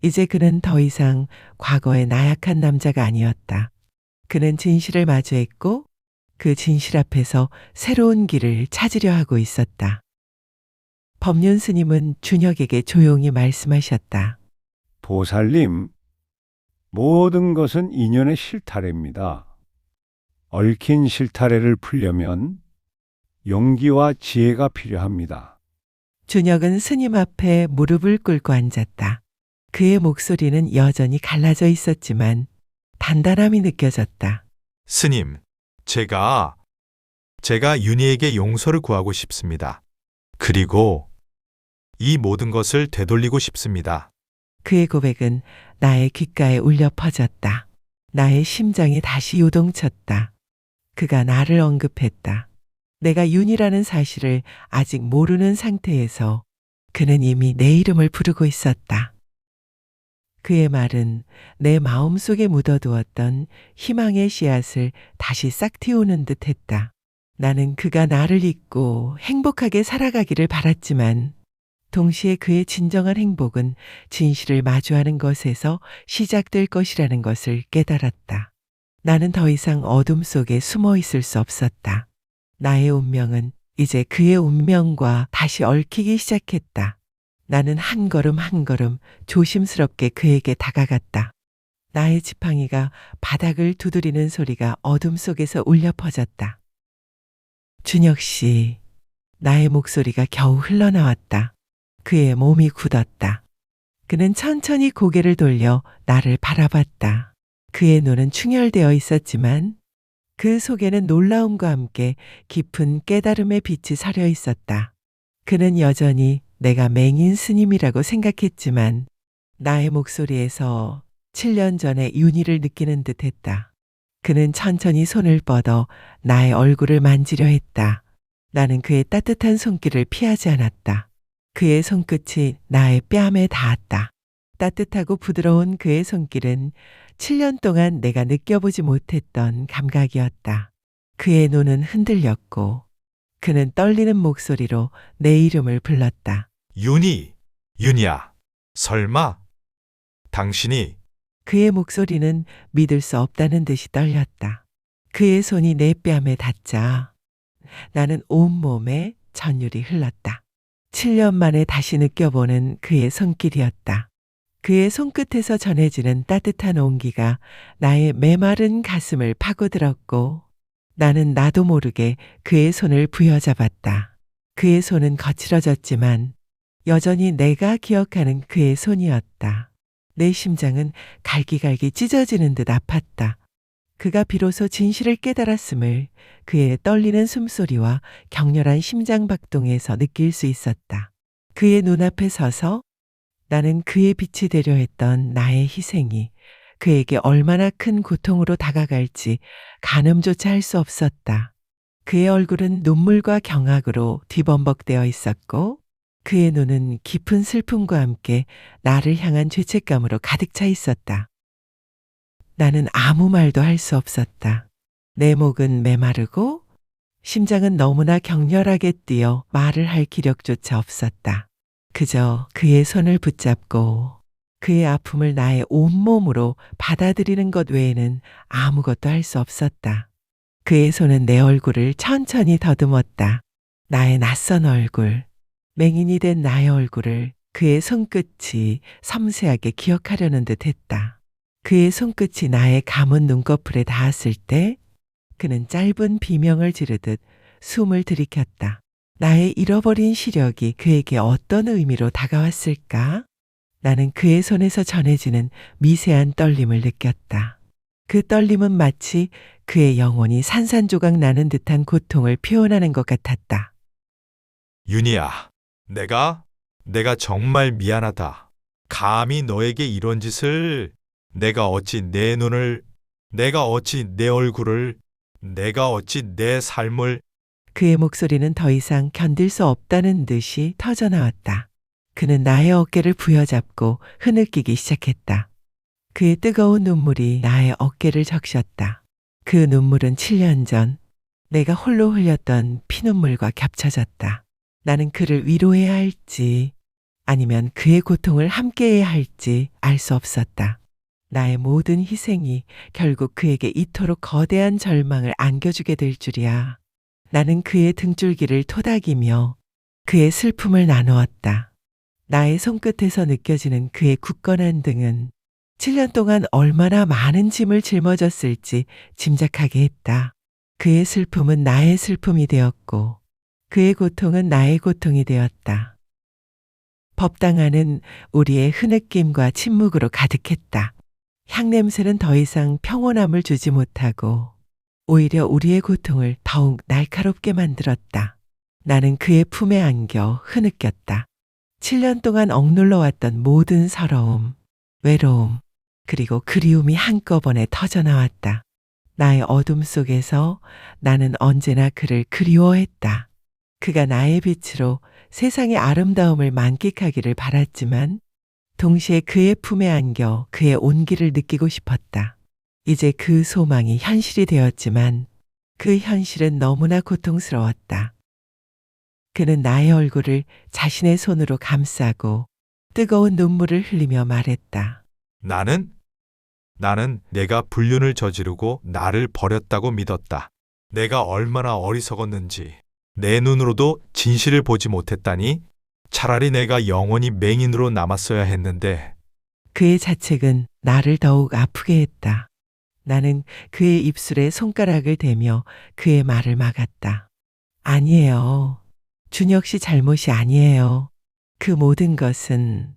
이제 그는 더 이상 과거의 나약한 남자가 아니었다. 그는 진실을 마주했고 그 진실 앞에서 새로운 길을 찾으려 하고 있었다. 법륜 스님은 준혁에게 조용히 말씀하셨다. 보살님, 모든 것은 인연의 실타래입니다. 얽힌 실타래를 풀려면 용기와 지혜가 필요합니다. 준혁은 스님 앞에 무릎을 꿇고 앉았다. 그의 목소리는 여전히 갈라져 있었지만 단단함이 느껴졌다. 스님, 제가 윤희에게 용서를 구하고 싶습니다. 그리고 이 모든 것을 되돌리고 싶습니다. 그의 고백은 나의 귓가에 울려 퍼졌다. 나의 심장이 다시 요동쳤다. 그가 나를 언급했다. 내가 윤이라는 사실을 아직 모르는 상태에서 그는 이미 내 이름을 부르고 있었다. 그의 말은 내 마음속에 묻어두었던 희망의 씨앗을 다시 싹 틔우는 듯 했다. 나는 그가 나를 잊고 행복하게 살아가기를 바랐지만 동시에 그의 진정한 행복은 진실을 마주하는 것에서 시작될 것이라는 것을 깨달았다. 나는 더 이상 어둠 속에 숨어 있을 수 없었다. 나의 운명은 이제 그의 운명과 다시 얽히기 시작했다. 나는 한 걸음 한 걸음 조심스럽게 그에게 다가갔다. 나의 지팡이가 바닥을 두드리는 소리가 어둠 속에서 울려 퍼졌다. 준혁 씨, 나의 목소리가 겨우 흘러나왔다. 그의 몸이 굳었다. 그는 천천히 고개를 돌려 나를 바라봤다. 그의 눈은 충혈되어 있었지만 그 속에는 놀라움과 함께 깊은 깨달음의 빛이 서려 있었다. 그는 여전히 내가 맹인 스님이라고 생각했지만 나의 목소리에서 7년 전의 윤희를 느끼는 듯 했다. 그는 천천히 손을 뻗어 나의 얼굴을 만지려 했다. 나는 그의 따뜻한 손길을 피하지 않았다. 그의 손끝이 나의 뺨에 닿았다. 따뜻하고 부드러운 그의 손길은 7년 동안 내가 느껴보지 못했던 감각이었다. 그의 눈은 흔들렸고 그는 떨리는 목소리로 내 이름을 불렀다. 윤희야, 설마 당신이 그의 목소리는 믿을 수 없다는 듯이 떨렸다. 그의 손이 내 뺨에 닿자 나는 온몸에 전율이 흘렀다. 7년 만에 다시 느껴보는 그의 손길이었다. 그의 손끝에서 전해지는 따뜻한 온기가 나의 메마른 가슴을 파고들었고 나는 나도 모르게 그의 손을 부여잡았다. 그의 손은 거칠어졌지만 여전히 내가 기억하는 그의 손이었다. 내 심장은 갈기갈기 찢어지는 듯 아팠다. 그가 비로소 진실을 깨달았음을 그의 떨리는 숨소리와 격렬한 심장 박동에서 느낄 수 있었다. 그의 눈앞에 서서 나는 그의 빛이 되려 했던 나의 희생이 그에게 얼마나 큰 고통으로 다가갈지 가늠조차 할 수 없었다. 그의 얼굴은 눈물과 경악으로 뒤범벅되어 있었고 그의 눈은 깊은 슬픔과 함께 나를 향한 죄책감으로 가득 차 있었다. 나는 아무 말도 할 수 없었다. 내 목은 메마르고 심장은 너무나 격렬하게 뛰어 말을 할 기력조차 없었다. 그저 그의 손을 붙잡고 그의 아픔을 나의 온몸으로 받아들이는 것 외에는 아무것도 할 수 없었다. 그의 손은 내 얼굴을 천천히 더듬었다. 나의 낯선 얼굴, 맹인이 된 나의 얼굴을 그의 손끝이 섬세하게 기억하려는 듯 했다. 그의 손끝이 나의 감은 눈꺼풀에 닿았을 때 그는 짧은 비명을 지르듯 숨을 들이켰다. 나의 잃어버린 시력이 그에게 어떤 의미로 다가왔을까? 나는 그의 손에서 전해지는 미세한 떨림을 느꼈다. 그 떨림은 마치 그의 영혼이 산산조각 나는 듯한 고통을 표현하는 것 같았다. 윤희야, 내가 정말 미안하다. 감히 너에게 이런 짓을, 내가 어찌 내 눈을, 내가 어찌 내 얼굴을, 내가 어찌 내 삶을. 그의 목소리는 더 이상 견딜 수 없다는 듯이 터져나왔다. 그는 나의 어깨를 부여잡고 흐느끼기 시작했다. 그의 뜨거운 눈물이 나의 어깨를 적셨다. 그 눈물은 7년 전 내가 홀로 흘렸던 피눈물과 겹쳐졌다. 나는 그를 위로해야 할지 아니면 그의 고통을 함께해야 할지 알 수 없었다. 나의 모든 희생이 결국 그에게 이토록 거대한 절망을 안겨주게 될 줄이야. 나는 그의 등줄기를 토닥이며 그의 슬픔을 나누었다. 나의 손끝에서 느껴지는 그의 굳건한 등은 7년 동안 얼마나 많은 짐을 짊어졌을지 짐작하게 했다. 그의 슬픔은 나의 슬픔이 되었고 그의 고통은 나의 고통이 되었다. 법당 안은 우리의 흐느낌과 침묵으로 가득했다. 향냄새는 더 이상 평온함을 주지 못하고 오히려 우리의 고통을 더욱 날카롭게 만들었다. 나는 그의 품에 안겨 흐느꼈다. 7년 동안 억눌러 왔던 모든 서러움, 외로움, 그리고 그리움이 한꺼번에 터져나왔다. 나의 어둠 속에서 나는 언제나 그를 그리워했다. 그가 나의 빛으로 세상의 아름다움을 만끽하기를 바랐지만 동시에 그의 품에 안겨 그의 온기를 느끼고 싶었다. 이제 그 소망이 현실이 되었지만 그 현실은 너무나 고통스러웠다. 그는 나의 얼굴을 자신의 손으로 감싸고 뜨거운 눈물을 흘리며 말했다. 나는 내가 불륜을 저지르고 나를 버렸다고 믿었다. 내가 얼마나 어리석었는지. 내 눈으로도 진실을 보지 못했다니. 차라리 내가 영원히 맹인으로 남았어야 했는데. 그의 자책은 나를 더욱 아프게 했다. 나는 그의 입술에 손가락을 대며 그의 말을 막았다. 아니에요. 준혁 씨 잘못이 아니에요. 그 모든 것은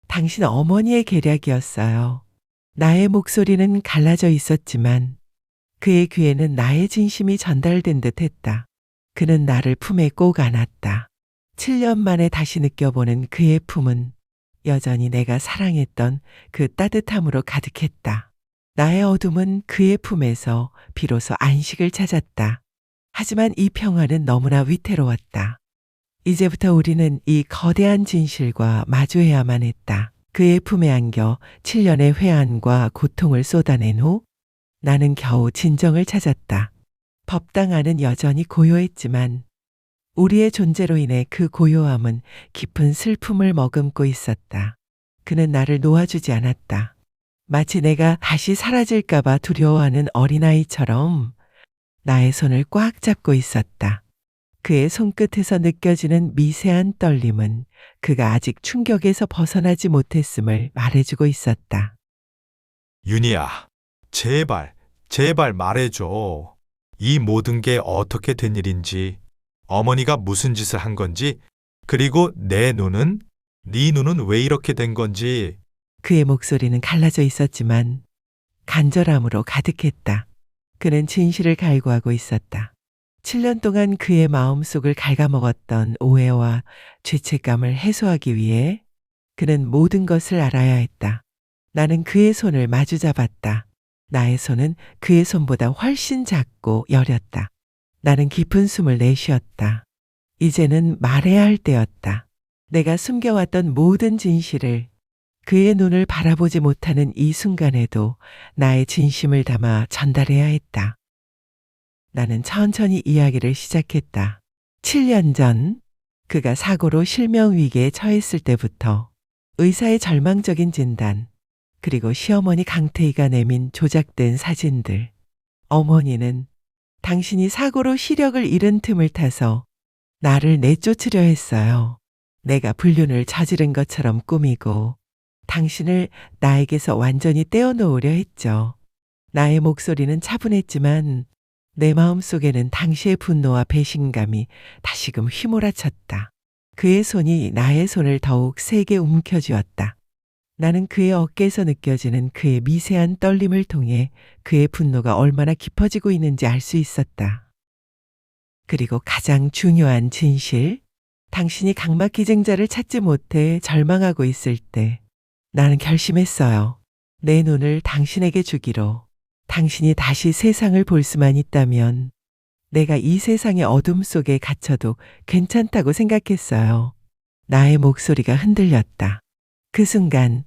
당신 어머니의 계략이었어요. 나의 목소리는 갈라져 있었지만 그의 귀에는 나의 진심이 전달된 듯 했다. 그는 나를 품에 꼭 안았다. 7년 만에 다시 느껴보는 그의 품은 여전히 내가 사랑했던 그 따뜻함으로 가득했다. 나의 어둠은 그의 품에서 비로소 안식을 찾았다. 하지만 이 평화는 너무나 위태로웠다. 이제부터 우리는 이 거대한 진실과 마주해야만 했다. 그의 품에 안겨 7년의 회한과 고통을 쏟아낸 후 나는 겨우 진정을 찾았다. 법당 안은 여전히 고요했지만 우리의 존재로 인해 그 고요함은 깊은 슬픔을 머금고 있었다. 그는 나를 놓아주지 않았다. 마치 내가 다시 사라질까봐 두려워하는 어린아이처럼 나의 손을 꽉 잡고 있었다. 그의 손끝에서 느껴지는 미세한 떨림은 그가 아직 충격에서 벗어나지 못했음을 말해주고 있었다. 윤희야, 제발 말해줘. 이 모든 게 어떻게 된 일인지, 어머니가 무슨 짓을 한 건지, 그리고 내 눈은, 네 눈은 왜 이렇게 된 건지. 그의 목소리는 갈라져 있었지만 간절함으로 가득했다. 그는 진실을 갈구하고 있었다. 7년 동안 그의 마음속을 갉아먹었던 오해와 죄책감을 해소하기 위해 그는 모든 것을 알아야 했다. 나는 그의 손을 마주 잡았다. 나의 손은 그의 손보다 훨씬 작고 여렸다. 나는 깊은 숨을 내쉬었다. 이제는 말해야 할 때였다. 내가 숨겨왔던 모든 진실을 그의 눈을 바라보지 못하는 이 순간에도 나의 진심을 담아 전달해야 했다. 나는 천천히 이야기를 시작했다. 7년 전 그가 사고로 실명위기에 처했을 때부터 의사의 절망적인 진단, 그리고 시어머니 강태희가 내민 조작된 사진들. 어머니는 당신이 사고로 시력을 잃은 틈을 타서 나를 내쫓으려 했어요. 내가 불륜을 저지른 것처럼 꾸미고 당신을 나에게서 완전히 떼어놓으려 했죠. 나의 목소리는 차분했지만 내 마음속에는 당시의 분노와 배신감이 다시금 휘몰아쳤다. 그의 손이 나의 손을 더욱 세게 움켜쥐었다. 나는 그의 어깨에서 느껴지는 그의 미세한 떨림을 통해 그의 분노가 얼마나 깊어지고 있는지 알 수 있었다. 그리고 가장 중요한 진실, 당신이 각막 기증자를 찾지 못해 절망하고 있을 때 나는 결심했어요. 내 눈을 당신에게 주기로. 당신이 다시 세상을 볼 수만 있다면 내가 이 세상의 어둠 속에 갇혀도 괜찮다고 생각했어요. 나의 목소리가 흔들렸다. 그 순간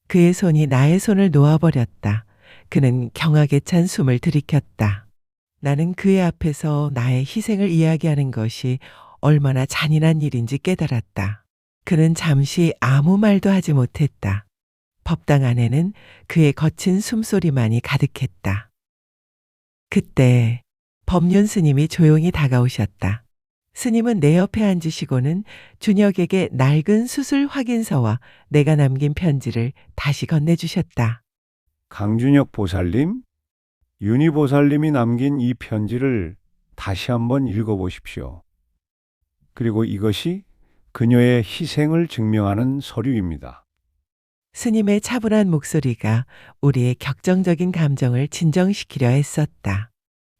그의 손이 나의 손을 놓아버렸다. 그는 경악에 찬 숨을 들이켰다. 나는 그의 앞에서 나의 희생을 이야기하는 것이 얼마나 잔인한 일인지 깨달았다. 그는 잠시 아무 말도 하지 못했다. 법당 안에는 그의 거친 숨소리만이 가득했다. 그때 법륜 스님이 조용히 다가오셨다. 스님은 내 옆에 앉으시고는 준혁에게 낡은 수술 확인서와 내가 남긴 편지를 다시 건네주셨다. 강준혁 보살님, 윤희 보살님이 남긴 이 편지를 다시 한번 읽어보십시오. 그리고 이것이 그녀의 희생을 증명하는 서류입니다. 스님의 차분한 목소리가 우리의 격정적인 감정을 진정시키려 했었다.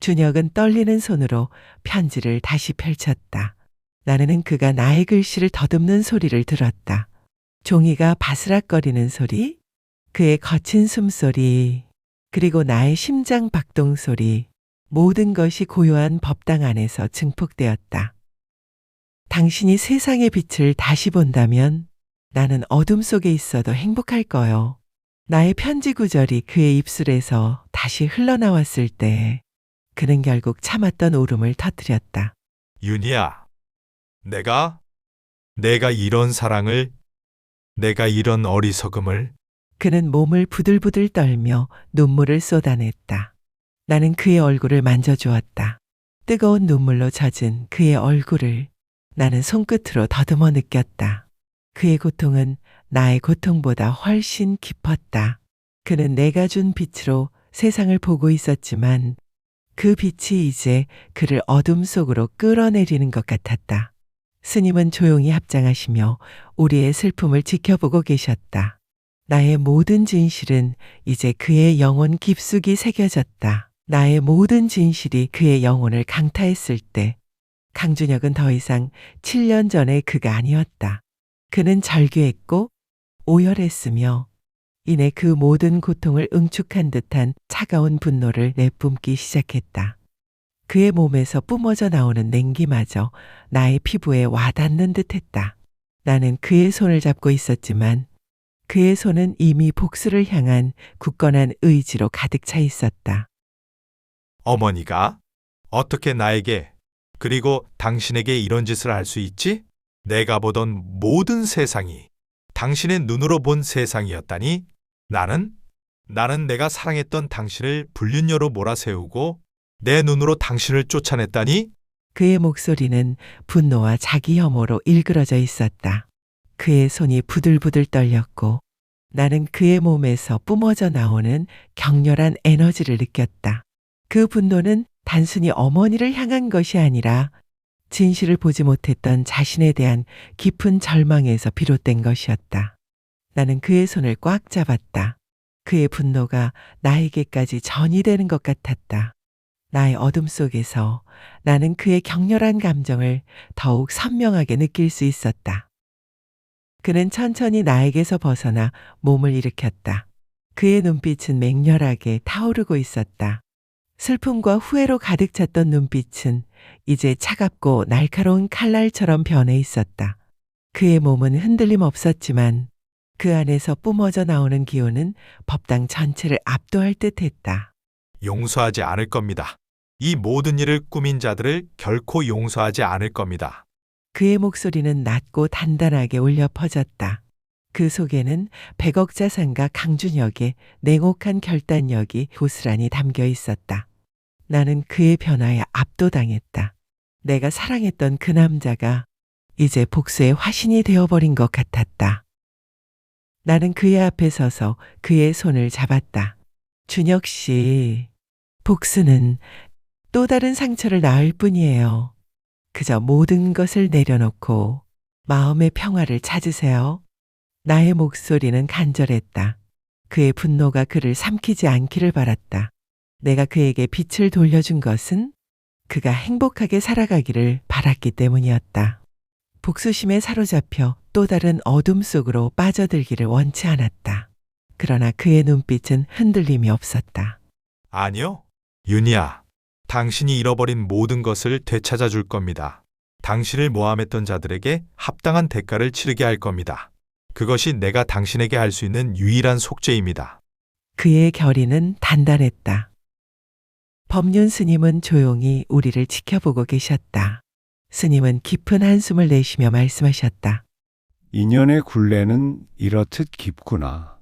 준혁은 떨리는 손으로 편지를 다시 펼쳤다. 나는 그가 나의 글씨를 더듬는 소리를 들었다. 종이가 바스락거리는 소리, 그의 거친 숨소리, 그리고 나의 심장 박동 소리, 모든 것이 고요한 법당 안에서 증폭되었다. 당신이 세상의 빛을 다시 본다면 나는 어둠 속에 있어도 행복할 거요. 나의 편지 구절이 그의 입술에서 다시 흘러나왔을 때 그는 결국 참았던 울음을 터뜨렸다. 윤희야, 내가 이런 사랑을, 내가 이런 어리석음을. 그는 몸을 부들부들 떨며 눈물을 쏟아냈다. 나는 그의 얼굴을 만져주었다. 뜨거운 눈물로 젖은 그의 얼굴을 나는 손끝으로 더듬어 느꼈다. 그의 고통은 나의 고통보다 훨씬 깊었다. 그는 내가 준 빛으로 세상을 보고 있었지만 그 빛이 이제 그를 어둠 속으로 끌어내리는 것 같았다. 스님은 조용히 합장하시며 우리의 슬픔을 지켜보고 계셨다. 나의 모든 진실은 이제 그의 영혼 깊숙이 새겨졌다. 나의 모든 진실이 그의 영혼을 강타했을 때 강준혁은 더 이상 7년 전의 그가 아니었다. 그는 절규했고 오열했으며 이내 그 모든 고통을 응축한 듯한 차가운 분노를 내뿜기 시작했다. 그의 몸에서 뿜어져 나오는 냉기마저 나의 피부에 와닿는 듯했다. 나는 그의 손을 잡고 있었지만 그의 손은 이미 복수를 향한 굳건한 의지로 가득 차 있었다. 어머니가 어떻게 나에게, 그리고 당신에게 이런 짓을 할 수 있지? 내가 보던 모든 세상이 당신의 눈으로 본 세상이었다니? 나는 내가 사랑했던 당신을 불륜녀로 몰아세우고 내 눈으로 당신을 쫓아냈다니? 그의 목소리는 분노와 자기 혐오로 일그러져 있었다. 그의 손이 부들부들 떨렸고 나는 그의 몸에서 뿜어져 나오는 격렬한 에너지를 느꼈다. 그 분노는 단순히 어머니를 향한 것이 아니라 진실을 보지 못했던 자신에 대한 깊은 절망에서 비롯된 것이었다. 나는 그의 손을 꽉 잡았다. 그의 분노가 나에게까지 전이되는 것 같았다. 나의 어둠 속에서 나는 그의 격렬한 감정을 더욱 선명하게 느낄 수 있었다. 그는 천천히 나에게서 벗어나 몸을 일으켰다. 그의 눈빛은 맹렬하게 타오르고 있었다. 슬픔과 후회로 가득 찼던 눈빛은 이제 차갑고 날카로운 칼날처럼 변해 있었다. 그의 몸은 흔들림 없었지만 그 안에서 뿜어져 나오는 기운은 법당 전체를 압도할 듯했다. 용서하지 않을 겁니다. 이 모든 일을 꾸민 자들을 결코 용서하지 않을 겁니다. 그의 목소리는 낮고 단단하게 울려 퍼졌다. 그 속에는 100억 자산가 강준혁의 냉혹한 결단력이 고스란히 담겨 있었다. 나는 그의 변화에 압도당했다. 내가 사랑했던 그 남자가 이제 복수의 화신이 되어버린 것 같았다. 나는 그의 앞에 서서 그의 손을 잡았다. 준혁 씨, 복수는 또 다른 상처를 낳을 뿐이에요. 그저 모든 것을 내려놓고 마음의 평화를 찾으세요. 나의 목소리는 간절했다. 그의 분노가 그를 삼키지 않기를 바랐다. 내가 그에게 빛을 돌려준 것은 그가 행복하게 살아가기를 바랐기 때문이었다. 복수심에 사로잡혀 또 다른 어둠 속으로 빠져들기를 원치 않았다. 그러나 그의 눈빛은 흔들림이 없었다. 아니요. 윤희야, 당신이 잃어버린 모든 것을 되찾아 줄 겁니다. 당신을 모함했던 자들에게 합당한 대가를 치르게 할 겁니다. 그것이 내가 당신에게 할 수 있는 유일한 속죄입니다. 그의 결의는 단단했다. 법륜 스님은 조용히 우리를 지켜보고 계셨다. 스님은 깊은 한숨을 내쉬며 말씀하셨다. 인연의 굴레는 이렇듯 깊구나.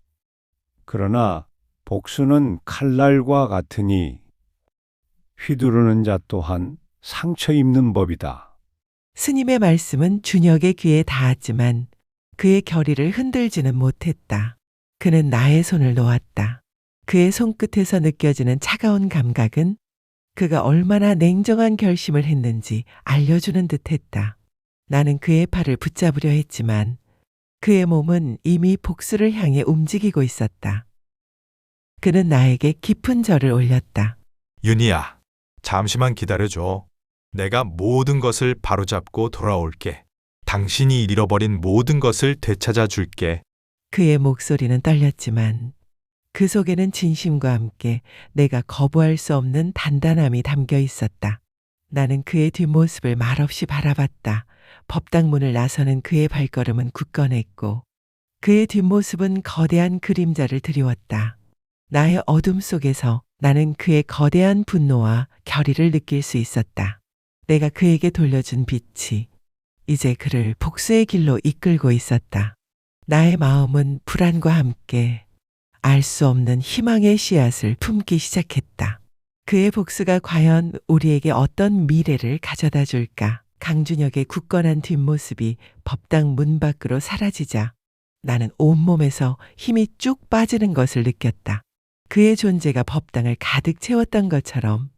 그러나 복수는 칼날과 같으니 휘두르는 자 또한 상처 입는 법이다. 스님의 말씀은 준혁의 귀에 닿았지만 그의 결의를 흔들지는 못했다. 그는 나의 손을 놓았다. 그의 손끝에서 느껴지는 차가운 감각은 그가 얼마나 냉정한 결심을 했는지 알려주는 듯했다. 나는 그의 팔을 붙잡으려 했지만 그의 몸은 이미 복수를 향해 움직이고 있었다. 그는 나에게 깊은 절을 올렸다. 윤희야, 잠시만 기다려줘. 내가 모든 것을 바로잡고 돌아올게. 당신이 잃어버린 모든 것을 되찾아 줄게. 그의 목소리는 떨렸지만 그 속에는 진심과 함께 내가 거부할 수 없는 단단함이 담겨 있었다. 나는 그의 뒷모습을 말없이 바라봤다. 법당 문을 나서는 그의 발걸음은 굳건했고 그의 뒷모습은 거대한 그림자를 드리웠다. 나의 어둠 속에서 나는 그의 거대한 분노와 결의를 느낄 수 있었다. 내가 그에게 돌려준 빛이 이제 그를 복수의 길로 이끌고 있었다. 나의 마음은 불안과 함께 알 수 없는 희망의 씨앗을 품기 시작했다. 그의 복수가 과연 우리에게 어떤 미래를 가져다 줄까? 강준혁의 굳건한 뒷모습이 법당 문 밖으로 사라지자 나는 온몸에서 힘이 쭉 빠지는 것을 느꼈다. 그의 존재가 법당을 가득 채웠던 것처럼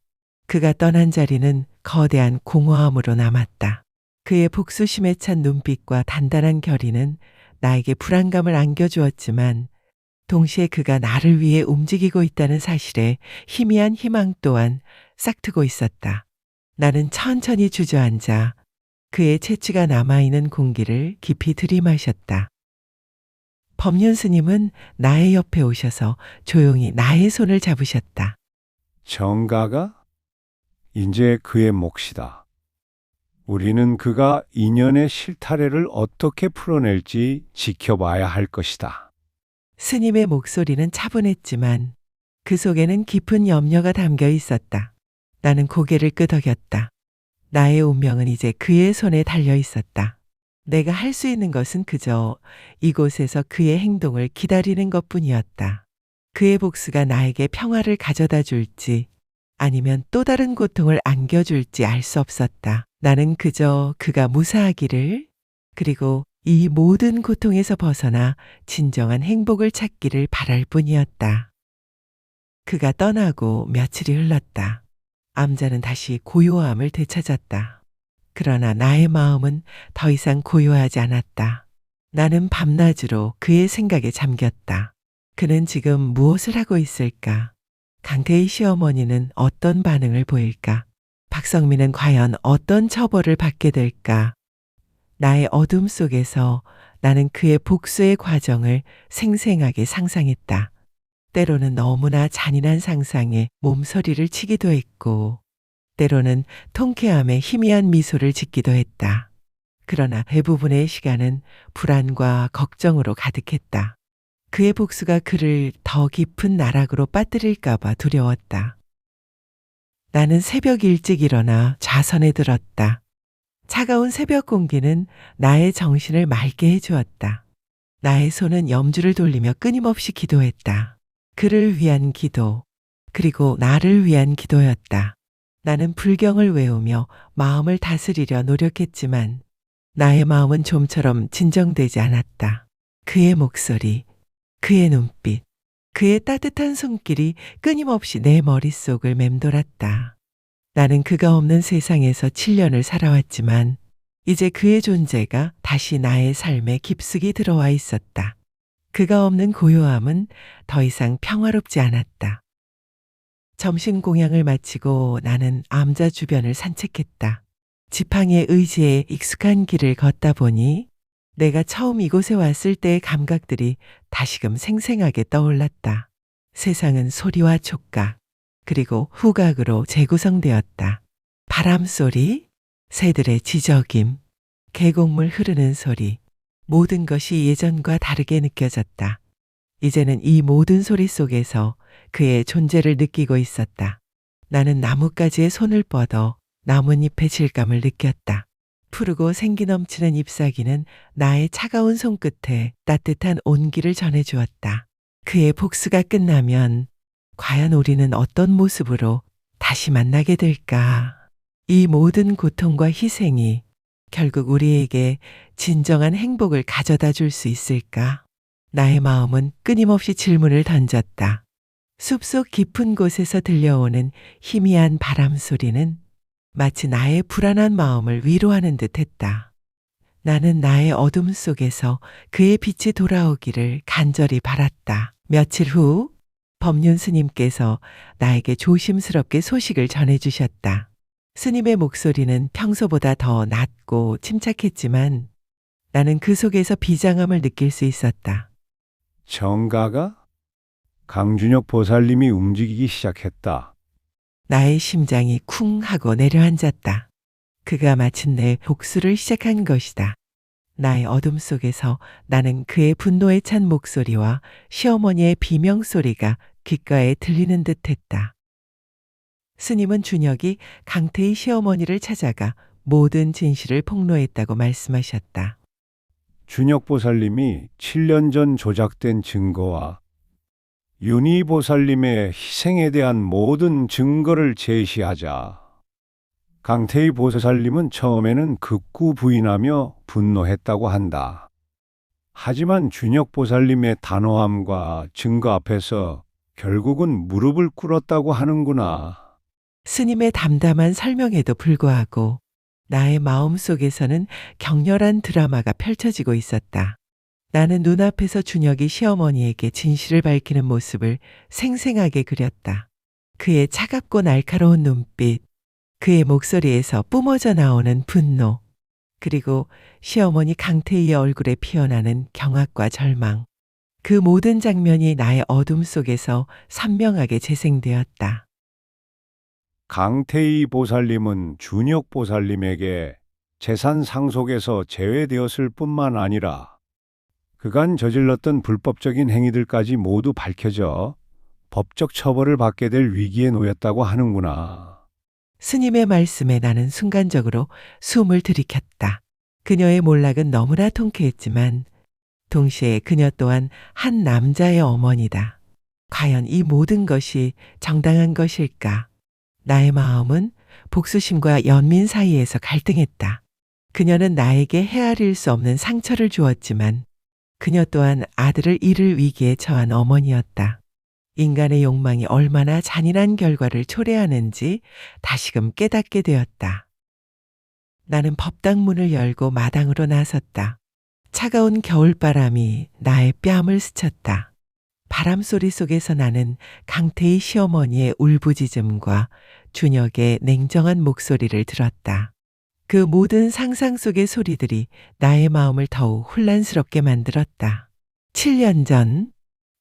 그가 떠난 자리는 거대한 공허함으로 남았다. 그의 복수심에 찬 눈빛과 단단한 결의는 나에게 불안감을 안겨주었지만 동시에 그가 나를 위해 움직이고 있다는 사실에 희미한 희망 또한 싹트고 있었다. 나는 천천히 주저앉아 그의 채취가 남아있는 공기를 깊이 들이마셨다. 법륜 스님은 나의 옆에 오셔서 조용히 나의 손을 잡으셨다. 정가가 이제 그의 몫이다. 우리는 그가 인연의 실타래를 어떻게 풀어낼지 지켜봐야 할 것이다. 스님의 목소리는 차분했지만 그 속에는 깊은 염려가 담겨 있었다. 나는 고개를 끄덕였다. 나의 운명은 이제 그의 손에 달려 있었다. 내가 할 수 있는 것은 그저 이곳에서 그의 행동을 기다리는 것뿐이었다. 그의 복수가 나에게 평화를 가져다 줄지 아니면 또 다른 고통을 안겨줄지 알 수 없었다. 나는 그저 그가 무사하기를 그리고 이 모든 고통에서 벗어나 진정한 행복을 찾기를 바랄 뿐이었다. 그가 떠나고 며칠이 흘렀다. 암자는 다시 고요함을 되찾았다. 그러나 나의 마음은 더 이상 고요하지 않았다. 나는 밤낮으로 그의 생각에 잠겼다. 그는 지금 무엇을 하고 있을까? 강태희 시어머니는 어떤 반응을 보일까? 박성민은 과연 어떤 처벌을 받게 될까? 나의 어둠 속에서 나는 그의 복수의 과정을 생생하게 상상했다. 때로는 너무나 잔인한 상상에 몸서리를 치기도 했고, 때로는 통쾌함에 희미한 미소를 짓기도 했다. 그러나 대부분의 시간은 불안과 걱정으로 가득했다. 그의 복수가 그를 더 깊은 나락으로 빠뜨릴까봐 두려웠다. 나는 새벽 일찍 일어나 좌선에 들었다. 차가운 새벽 공기는 나의 정신을 맑게 해주었다. 나의 손은 염주를 돌리며 끊임없이 기도했다. 그를 위한 기도, 그리고 나를 위한 기도였다. 나는 불경을 외우며 마음을 다스리려 노력했지만 나의 마음은 좀처럼 진정되지 않았다. 그의 목소리, 그의 눈빛, 그의 따뜻한 손길이 끊임없이 내 머릿속을 맴돌았다. 나는 그가 없는 세상에서 7년을 살아왔지만 이제 그의 존재가 다시 나의 삶에 깊숙이 들어와 있었다. 그가 없는 고요함은 더 이상 평화롭지 않았다. 점심 공양을 마치고 나는 암자 주변을 산책했다. 지팡이의 의지에 익숙한 길을 걷다 보니 내가 처음 이곳에 왔을 때의 감각들이 다시금 생생하게 떠올랐다. 세상은 소리와 촉각, 그리고 후각으로 재구성되었다. 바람 소리, 새들의 지저김, 계곡물 흐르는 소리, 모든 것이 예전과 다르게 느껴졌다. 이제는 이 모든 소리 속에서 그의 존재를 느끼고 있었다. 나는 나뭇가지에 손을 뻗어 나뭇잎의 질감을 느꼈다. 푸르고 생기 넘치는 잎사귀는 나의 차가운 손끝에 따뜻한 온기를 전해주었다. 그의 복수가 끝나면 과연 우리는 어떤 모습으로 다시 만나게 될까? 이 모든 고통과 희생이 결국 우리에게 진정한 행복을 가져다 줄 수 있을까? 나의 마음은 끊임없이 질문을 던졌다. 숲속 깊은 곳에서 들려오는 희미한 바람 소리는 마치 나의 불안한 마음을 위로하는 듯 했다. 나는 나의 어둠 속에서 그의 빛이 돌아오기를 간절히 바랐다. 며칠 후 법륜 스님께서 나에게 조심스럽게 소식을 전해주셨다. 스님의 목소리는 평소보다 더 낮고 침착했지만 나는 그 속에서 비장함을 느낄 수 있었다. 정가가? 강준혁 보살님이 움직이기 시작했다. 나의 심장이 쿵 하고 내려앉았다. 그가 마침내 복수를 시작한 것이다. 나의 어둠 속에서 나는 그의 분노에 찬 목소리와 시어머니의 비명소리가 귓가에 들리는 듯 했다. 스님은 준혁이 강태희 시어머니를 찾아가 모든 진실을 폭로했다고 말씀하셨다. 준혁 보살님이 7년 전 조작된 증거와 윤희 보살님의 희생에 대한 모든 증거를 제시하자 강태희 보살님은 처음에는 극구 부인하며 분노했다고 한다. 하지만 준혁 보살님의 단호함과 증거 앞에서 결국은 무릎을 꿇었다고 하는구나. 스님의 담담한 설명에도 불구하고 나의 마음속에서는 격렬한 드라마가 펼쳐지고 있었다. 나는 눈앞에서 준혁이 시어머니에게 진실을 밝히는 모습을 생생하게 그렸다. 그의 차갑고 날카로운 눈빛, 그의 목소리에서 뿜어져 나오는 분노, 그리고 시어머니 강태희의 얼굴에 피어나는 경악과 절망. 그 모든 장면이 나의 어둠 속에서 선명하게 재생되었다. 강태희 보살님은 준혁 보살님에게 재산 상속에서 제외되었을 뿐만 아니라 그간 저질렀던 불법적인 행위들까지 모두 밝혀져 법적 처벌을 받게 될 위기에 놓였다고 하는구나. 스님의 말씀에 나는 순간적으로 숨을 들이켰다. 그녀의 몰락은 너무나 통쾌했지만 동시에 그녀 또한 한 남자의 어머니다. 과연 이 모든 것이 정당한 것일까? 나의 마음은 복수심과 연민 사이에서 갈등했다. 그녀는 나에게 헤아릴 수 없는 상처를 주었지만 그녀 또한 아들을 잃을 위기에 처한 어머니였다. 인간의 욕망이 얼마나 잔인한 결과를 초래하는지 다시금 깨닫게 되었다. 나는 법당 문을 열고 마당으로 나섰다. 차가운 겨울바람이 나의 뺨을 스쳤다. 바람 소리 속에서 나는 강태희 시어머니의 울부짖음과 준혁의 냉정한 목소리를 들었다. 그 모든 상상 속의 소리들이 나의 마음을 더욱 혼란스럽게 만들었다. 7년 전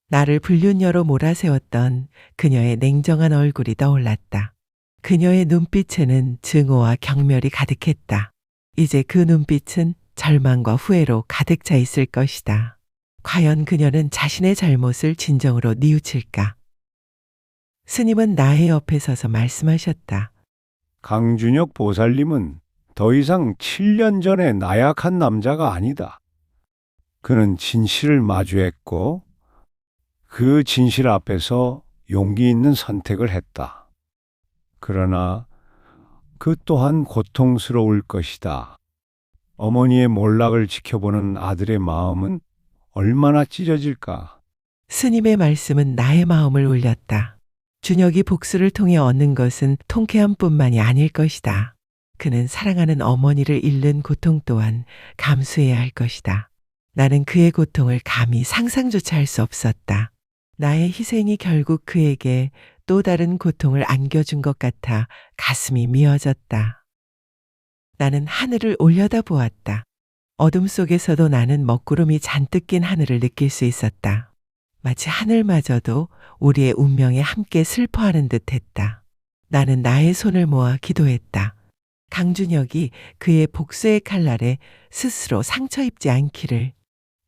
나를 불륜녀로 몰아세웠던 그녀의 냉정한 얼굴이 떠올랐다. 그녀의 눈빛에는 증오와 경멸이 가득했다. 이제 그 눈빛은 절망과 후회로 가득 차 있을 것이다. 과연 그녀는 자신의 잘못을 진정으로 뉘우칠까? 스님은 나의 옆에 서서 말씀하셨다. 강준혁 보살님은 더 이상 7년 전의 나약한 남자가 아니다. 그는 진실을 마주했고 그 진실 앞에서 용기 있는 선택을 했다. 그러나 그 또한 고통스러울 것이다. 어머니의 몰락을 지켜보는 아들의 마음은 얼마나 찢어질까? 스님의 말씀은 나의 마음을 울렸다. 준혁이 복수를 통해 얻는 것은 통쾌함뿐만이 아닐 것이다. 그는 사랑하는 어머니를 잃는 고통 또한 감수해야 할 것이다. 나는 그의 고통을 감히 상상조차 할 수 없었다. 나의 희생이 결국 그에게 또 다른 고통을 안겨준 것 같아 가슴이 미어졌다. 나는 하늘을 올려다보았다. 어둠 속에서도 나는 먹구름이 잔뜩 낀 하늘을 느낄 수 있었다. 마치 하늘마저도 우리의 운명에 함께 슬퍼하는 듯했다. 나는 나의 손을 모아 기도했다. 강준혁이 그의 복수의 칼날에 스스로 상처 입지 않기를,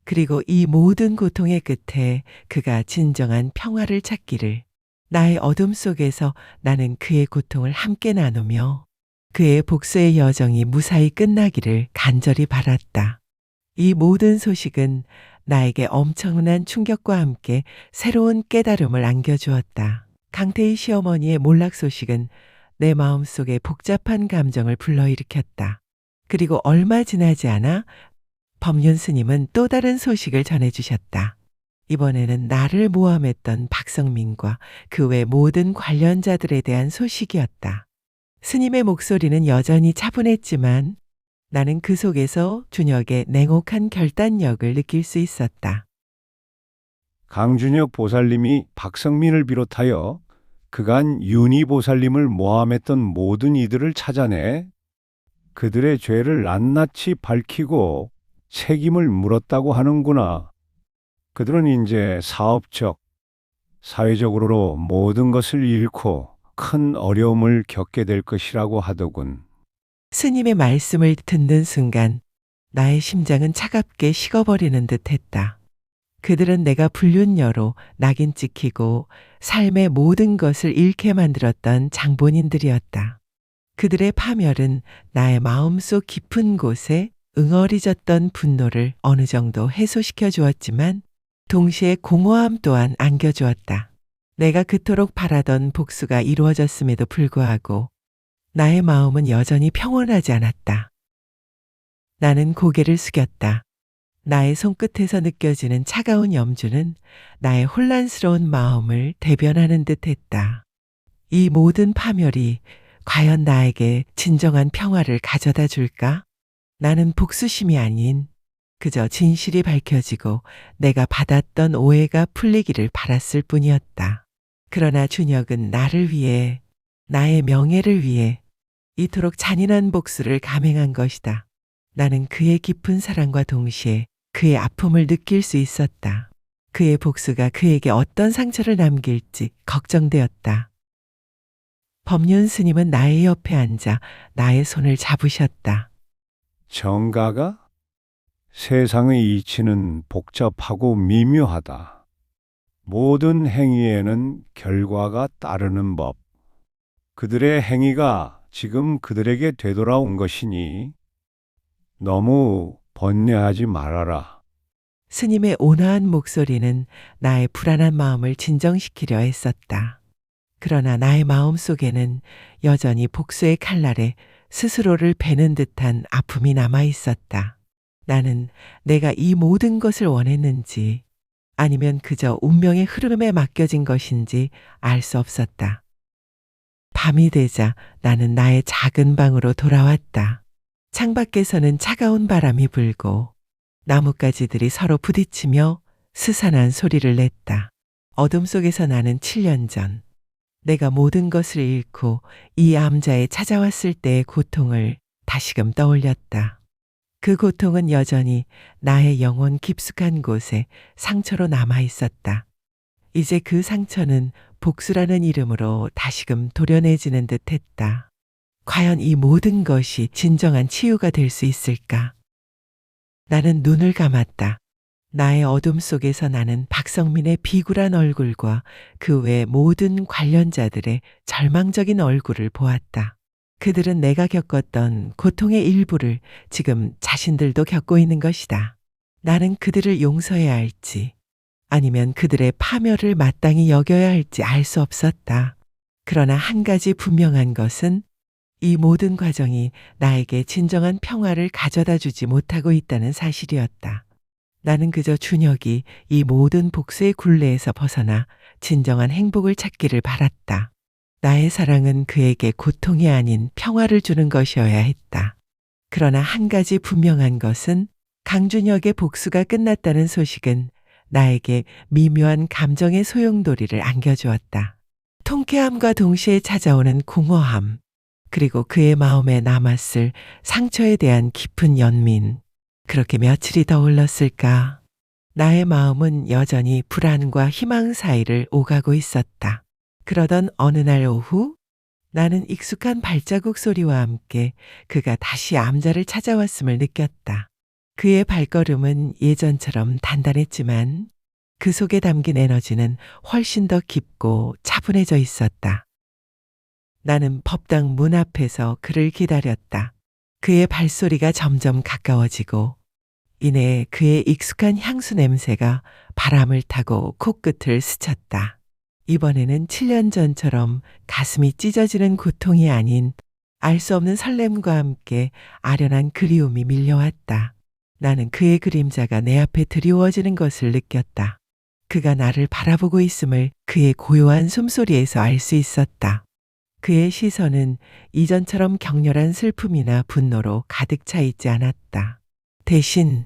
그리고 이 모든 고통의 끝에 그가 진정한 평화를 찾기를. 나의 어둠 속에서 나는 그의 고통을 함께 나누며 그의 복수의 여정이 무사히 끝나기를 간절히 바랐다. 이 모든 소식은 나에게 엄청난 충격과 함께 새로운 깨달음을 안겨주었다. 강태희 시어머니의 몰락 소식은 내 마음속에 복잡한 감정을 불러일으켰다. 그리고 얼마 지나지 않아 법륜 스님은 또 다른 소식을 전해주셨다. 이번에는 나를 모함했던 박성민과 그 외 모든 관련자들에 대한 소식이었다. 스님의 목소리는 여전히 차분했지만 나는 그 속에서 준혁의 냉혹한 결단력을 느낄 수 있었다. 강준혁 보살님이 박성민을 비롯하여 그간 윤희 보살님을 모함했던 모든 이들을 찾아내 그들의 죄를 낱낱이 밝히고 책임을 물었다고 하는구나. 그들은 이제 사업적, 사회적으로 모든 것을 잃고 큰 어려움을 겪게 될 것이라고 하더군. 스님의 말씀을 듣는 순간 나의 심장은 차갑게 식어버리는 듯 했다. 그들은 내가 불륜녀로 낙인 찍히고 삶의 모든 것을 잃게 만들었던 장본인들이었다. 그들의 파멸은 나의 마음속 깊은 곳에 응어리졌던 분노를 어느 정도 해소시켜 주었지만 동시에 공허함 또한 안겨주었다. 내가 그토록 바라던 복수가 이루어졌음에도 불구하고 나의 마음은 여전히 평온하지 않았다. 나는 고개를 숙였다. 나의 손끝에서 느껴지는 차가운 염주는 나의 혼란스러운 마음을 대변하는 듯했다. 이 모든 파멸이 과연 나에게 진정한 평화를 가져다 줄까? 나는 복수심이 아닌 그저 진실이 밝혀지고 내가 받았던 오해가 풀리기를 바랐을 뿐이었다. 그러나 준혁은 나를 위해, 나의 명예를 위해 이토록 잔인한 복수를 감행한 것이다. 나는 그의 깊은 사랑과 동시에 그의 아픔을 느낄 수 있었다. 그의 복수가 그에게 어떤 상처를 남길지 걱정되었다. 법륜 스님은 나의 옆에 앉아 나의 손을 잡으셨다. 정가가? 세상의 이치는 복잡하고 미묘하다. 모든 행위에는 결과가 따르는 법. 그들의 행위가 지금 그들에게 되돌아온 것이니 너무 번뇌하지 말아라. 스님의 온화한 목소리는 나의 불안한 마음을 진정시키려 했었다. 그러나 나의 마음 속에는 여전히 복수의 칼날에 스스로를 베는 듯한 아픔이 남아 있었다. 나는 내가 이 모든 것을 원했는지 아니면 그저 운명의 흐름에 맡겨진 것인지 알 수 없었다. 밤이 되자 나는 나의 작은 방으로 돌아왔다. 창밖에서는 차가운 바람이 불고 나뭇가지들이 서로 부딪히며 스산한 소리를 냈다. 어둠 속에서 나는 7년 전 내가 모든 것을 잃고 이 암자에 찾아왔을 때의 고통을 다시금 떠올렸다. 그 고통은 여전히 나의 영혼 깊숙한 곳에 상처로 남아 있었다. 이제 그 상처는 복수라는 이름으로 다시금 도려내지는 듯 했다. 과연 이 모든 것이 진정한 치유가 될 수 있을까? 나는 눈을 감았다. 나의 어둠 속에서 나는 박성민의 비굴한 얼굴과 그 외 모든 관련자들의 절망적인 얼굴을 보았다. 그들은 내가 겪었던 고통의 일부를 지금 자신들도 겪고 있는 것이다. 나는 그들을 용서해야 할지 아니면 그들의 파멸을 마땅히 여겨야 할지 알 수 없었다. 그러나 한 가지 분명한 것은 이 모든 과정이 나에게 진정한 평화를 가져다 주지 못하고 있다는 사실이었다. 나는 그저 준혁이 이 모든 복수의 굴레에서 벗어나 진정한 행복을 찾기를 바랐다. 나의 사랑은 그에게 고통이 아닌 평화를 주는 것이어야 했다. 그러나 한 가지 분명한 것은 강준혁의 복수가 끝났다는 소식은 나에게 미묘한 감정의 소용돌이를 안겨주었다. 통쾌함과 동시에 찾아오는 공허함, 그리고 그의 마음에 남았을 상처에 대한 깊은 연민. 그렇게 며칠이 더 흘렀을까? 나의 마음은 여전히 불안과 희망 사이를 오가고 있었다. 그러던 어느 날 오후, 나는 익숙한 발자국 소리와 함께 그가 다시 암자를 찾아왔음을 느꼈다. 그의 발걸음은 예전처럼 단단했지만 그 속에 담긴 에너지는 훨씬 더 깊고 차분해져 있었다. 나는 법당 문 앞에서 그를 기다렸다. 그의 발소리가 점점 가까워지고 이내 그의 익숙한 향수 냄새가 바람을 타고 코끝을 스쳤다. 이번에는 7년 전처럼 가슴이 찢어지는 고통이 아닌 알 수 없는 설렘과 함께 아련한 그리움이 밀려왔다. 나는 그의 그림자가 내 앞에 드리워지는 것을 느꼈다. 그가 나를 바라보고 있음을 그의 고요한 숨소리에서 알 수 있었다. 그의 시선은 이전처럼 격렬한 슬픔이나 분노로 가득 차 있지 않았다. 대신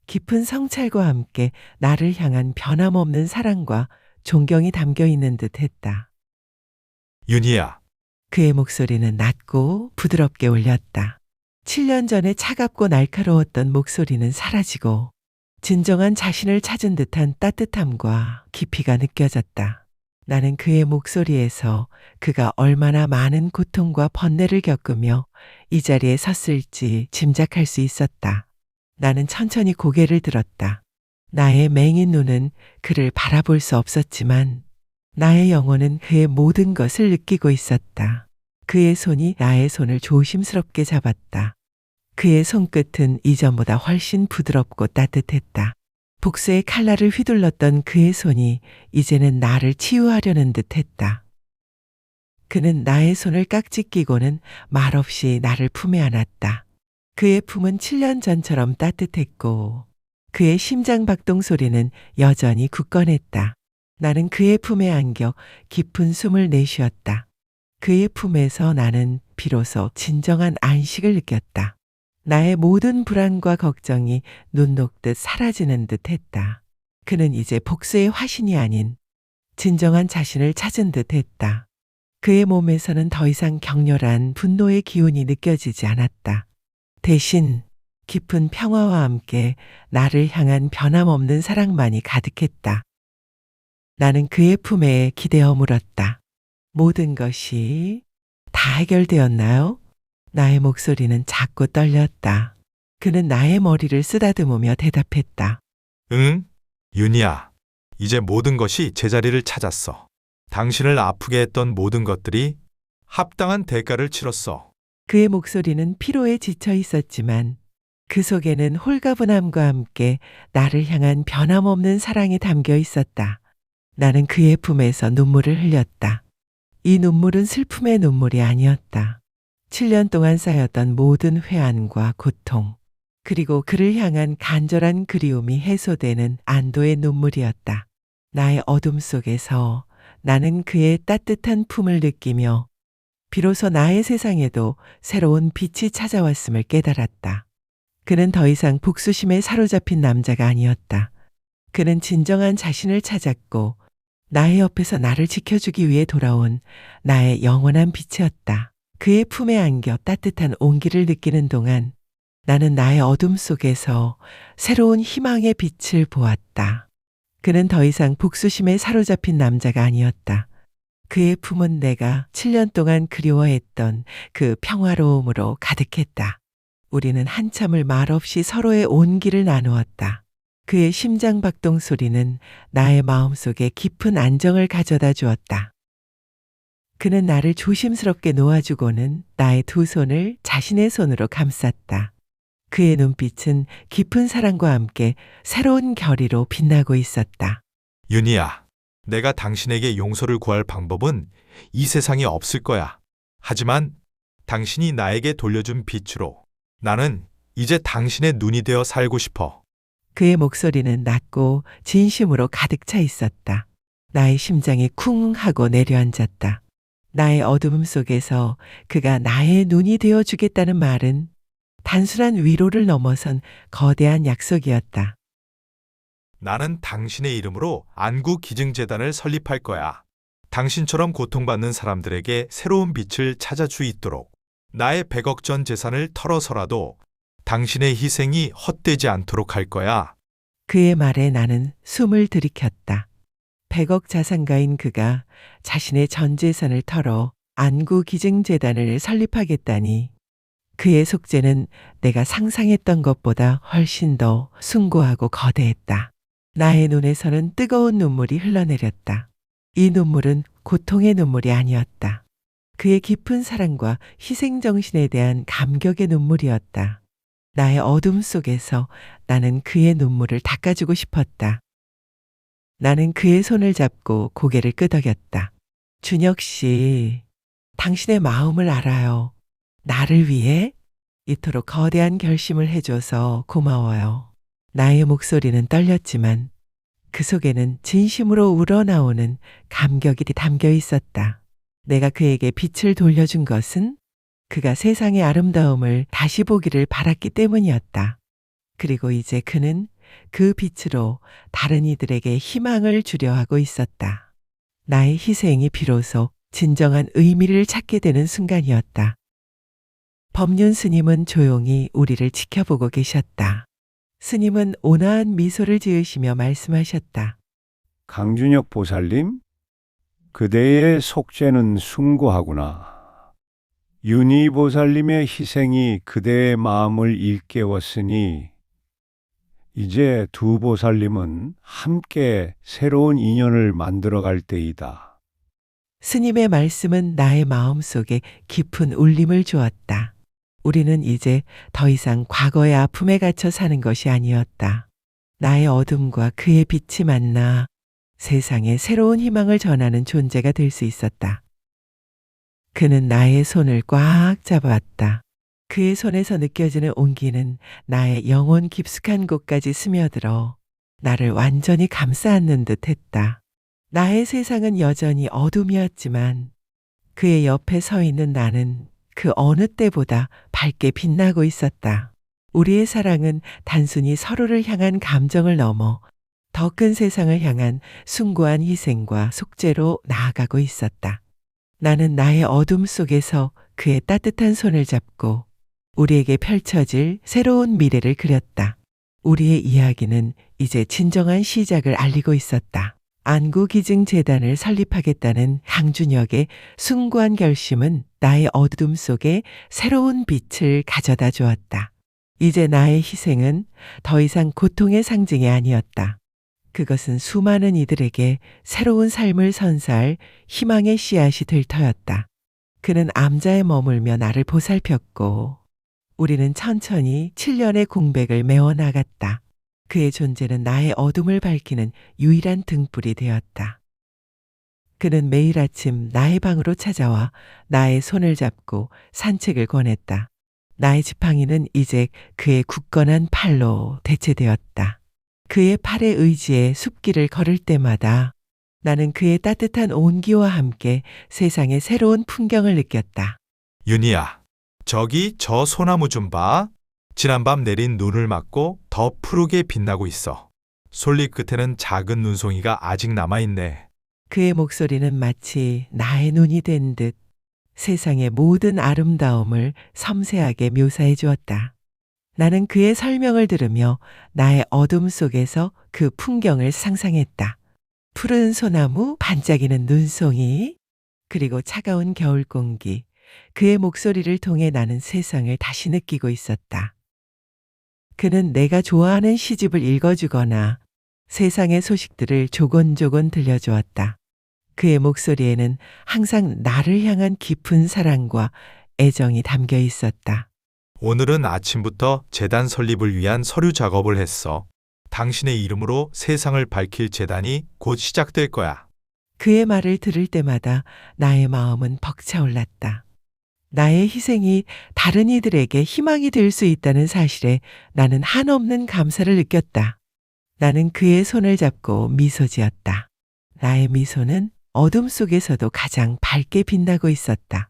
깊은 성찰과 함께 나를 향한 변함없는 사랑과 존경이 담겨 있는 듯 했다. 윤희야, 그의 목소리는 낮고 부드럽게 울렸다. 7년 전에 차갑고 날카로웠던 목소리는 사라지고 진정한 자신을 찾은 듯한 따뜻함과 깊이가 느껴졌다. 나는 그의 목소리에서 그가 얼마나 많은 고통과 번뇌를 겪으며 이 자리에 섰을지 짐작할 수 있었다. 나는 천천히 고개를 들었다. 나의 맹인 눈은 그를 바라볼 수 없었지만 나의 영혼은 그의 모든 것을 느끼고 있었다. 그의 손이 나의 손을 조심스럽게 잡았다. 그의 손끝은 이전보다 훨씬 부드럽고 따뜻했다. 복수의 칼날을 휘둘렀던 그의 손이 이제는 나를 치유하려는 듯했다. 그는 나의 손을 깍지 끼고는 말없이 나를 품에 안았다. 그의 품은 7년 전처럼 따뜻했고 그의 심장 박동 소리는 여전히 굳건했다. 나는 그의 품에 안겨 깊은 숨을 내쉬었다. 그의 품에서 나는 비로소 진정한 안식을 느꼈다. 나의 모든 불안과 걱정이 눈 녹듯 사라지는 듯 했다. 그는 이제 복수의 화신이 아닌 진정한 자신을 찾은 듯 했다. 그의 몸에서는 더 이상 격렬한 분노의 기운이 느껴지지 않았다. 대신 깊은 평화와 함께 나를 향한 변함없는 사랑만이 가득했다. 나는 그의 품에 기대어 물었다. 모든 것이 다 해결되었나요? 나의 목소리는 작고 떨렸다. 그는 나의 머리를 쓰다듬으며 대답했다. 응? 윤희야, 이제 모든 것이 제자리를 찾았어. 당신을 아프게 했던 모든 것들이 합당한 대가를 치렀어. 그의 목소리는 피로에 지쳐 있었지만 그 속에는 홀가분함과 함께 나를 향한 변함없는 사랑이 담겨 있었다. 나는 그의 품에서 눈물을 흘렸다. 이 눈물은 슬픔의 눈물이 아니었다. 7년 동안 쌓였던 모든 회한과 고통, 그리고 그를 향한 간절한 그리움이 해소되는 안도의 눈물이었다. 나의 어둠 속에서 나는 그의 따뜻한 품을 느끼며 비로소 나의 세상에도 새로운 빛이 찾아왔음을 깨달았다. 그는 더 이상 복수심에 사로잡힌 남자가 아니었다. 그는 진정한 자신을 찾았고 나의 옆에서 나를 지켜주기 위해 돌아온 나의 영원한 빛이었다. 그의 품에 안겨 따뜻한 온기를 느끼는 동안 나는 나의 어둠 속에서 새로운 희망의 빛을 보았다. 그는 더 이상 복수심에 사로잡힌 남자가 아니었다. 그의 품은 내가 7년 동안 그리워했던 그 평화로움으로 가득했다. 우리는 한참을 말없이 서로의 온기를 나누었다. 그의 심장 박동 소리는 나의 마음속에 깊은 안정을 가져다 주었다. 그는 나를 조심스럽게 놓아주고는 나의 두 손을 자신의 손으로 감쌌다. 그의 눈빛은 깊은 사랑과 함께 새로운 결의로 빛나고 있었다. 윤희야, 내가 당신에게 용서를 구할 방법은 이 세상에 없을 거야. 하지만 당신이 나에게 돌려준 빛으로 나는 이제 당신의 눈이 되어 살고 싶어. 그의 목소리는 낮고 진심으로 가득 차 있었다. 나의 심장이 쿵 하고 내려앉았다. 나의 어둠 속에서 그가 나의 눈이 되어 주겠다는 말은 단순한 위로를 넘어선 거대한 약속이었다. 나는 당신의 이름으로 안구 기증재단을 설립할 거야. 당신처럼 고통받는 사람들에게 새로운 빛을 찾아 주 있도록 나의 100억 전 재산을 털어서라도 당신의 희생이 헛되지 않도록 할 거야. 그의 말에 나는 숨을 들이켰다. 100억 자산가인 그가 자신의 전 재산을 털어 안구 기증재단을 설립하겠다니 그의 속죄는 내가 상상했던 것보다 훨씬 더 숭고하고 거대했다. 나의 눈에서는 뜨거운 눈물이 흘러내렸다. 이 눈물은 고통의 눈물이 아니었다. 그의 깊은 사랑과 희생정신에 대한 감격의 눈물이었다. 나의 어둠 속에서 나는 그의 눈물을 닦아주고 싶었다. 나는 그의 손을 잡고 고개를 끄덕였다. 준혁 씨, 당신의 마음을 알아요. 나를 위해 이토록 거대한 결심을 해줘서 고마워요. 나의 목소리는 떨렸지만 그 속에는 진심으로 우러나오는 감격이 담겨 있었다. 내가 그에게 빛을 돌려준 것은 그가 세상의 아름다움을 다시 보기를 바랐기 때문이었다. 그리고 이제 그는 그 빛으로 다른 이들에게 희망을 주려 하고 있었다. 나의 희생이 비로소 진정한 의미를 찾게 되는 순간이었다. 법륜 스님은 조용히 우리를 지켜보고 계셨다. 스님은 온화한 미소를 지으시며 말씀하셨다. 강준혁 보살님, 그대의 속죄는 숭고하구나. 윤희 보살님의 희생이 그대의 마음을 일깨웠으니 이제 두 보살님은 함께 새로운 인연을 만들어갈 때이다. 스님의 말씀은 나의 마음속에 깊은 울림을 주었다. 우리는 이제 더 이상 과거의 아픔에 갇혀 사는 것이 아니었다. 나의 어둠과 그의 빛이 만나 세상에 새로운 희망을 전하는 존재가 될 수 있었다. 그는 나의 손을 꽉 잡아왔다. 그의 손에서 느껴지는 온기는 나의 영혼 깊숙한 곳까지 스며들어 나를 완전히 감싸 안는 듯 했다. 나의 세상은 여전히 어둠이었지만 그의 옆에 서 있는 나는 그 어느 때보다 밝게 빛나고 있었다. 우리의 사랑은 단순히 서로를 향한 감정을 넘어 더 큰 세상을 향한 숭고한 희생과 속죄로 나아가고 있었다. 나는 나의 어둠 속에서 그의 따뜻한 손을 잡고 우리에게 펼쳐질 새로운 미래를 그렸다. 우리의 이야기는 이제 진정한 시작을 알리고 있었다. 안구기증재단을 설립하겠다는 강준혁의 숭고한 결심은 나의 어둠 속에 새로운 빛을 가져다 주었다. 이제 나의 희생은 더 이상 고통의 상징이 아니었다. 그것은 수많은 이들에게 새로운 삶을 선사할 희망의 씨앗이 될 터였다. 그는 암자에 머물며 나를 보살폈고 우리는 천천히 7년의 공백을 메워나갔다. 그의 존재는 나의 어둠을 밝히는 유일한 등불이 되었다. 그는 매일 아침 나의 방으로 찾아와 나의 손을 잡고 산책을 권했다. 나의 지팡이는 이제 그의 굳건한 팔로 대체되었다. 그의 팔의 의지에 숲길을 걸을 때마다 나는 그의 따뜻한 온기와 함께 세상의 새로운 풍경을 느꼈다. 윤희야, 저기 저 소나무 좀 봐. 지난밤 내린 눈을 맞고 더 푸르게 빛나고 있어. 솔잎 끝에는 작은 눈송이가 아직 남아있네. 그의 목소리는 마치 나의 눈이 된 듯 세상의 모든 아름다움을 섬세하게 묘사해 주었다. 나는 그의 설명을 들으며 나의 어둠 속에서 그 풍경을 상상했다. 푸른 소나무, 반짝이는 눈송이, 그리고 차가운 겨울 공기. 그의 목소리를 통해 나는 세상을 다시 느끼고 있었다. 그는 내가 좋아하는 시집을 읽어주거나 세상의 소식들을 조곤조곤 들려주었다. 그의 목소리에는 항상 나를 향한 깊은 사랑과 애정이 담겨 있었다. 오늘은 아침부터 재단 설립을 위한 서류 작업을 했어. 당신의 이름으로 세상을 밝힐 재단이 곧 시작될 거야. 그의 말을 들을 때마다 나의 마음은 벅차올랐다. 나의 희생이 다른 이들에게 희망이 될 수 있다는 사실에 나는 한없는 감사를 느꼈다. 나는 그의 손을 잡고 미소 지었다. 나의 미소는 어둠 속에서도 가장 밝게 빛나고 있었다.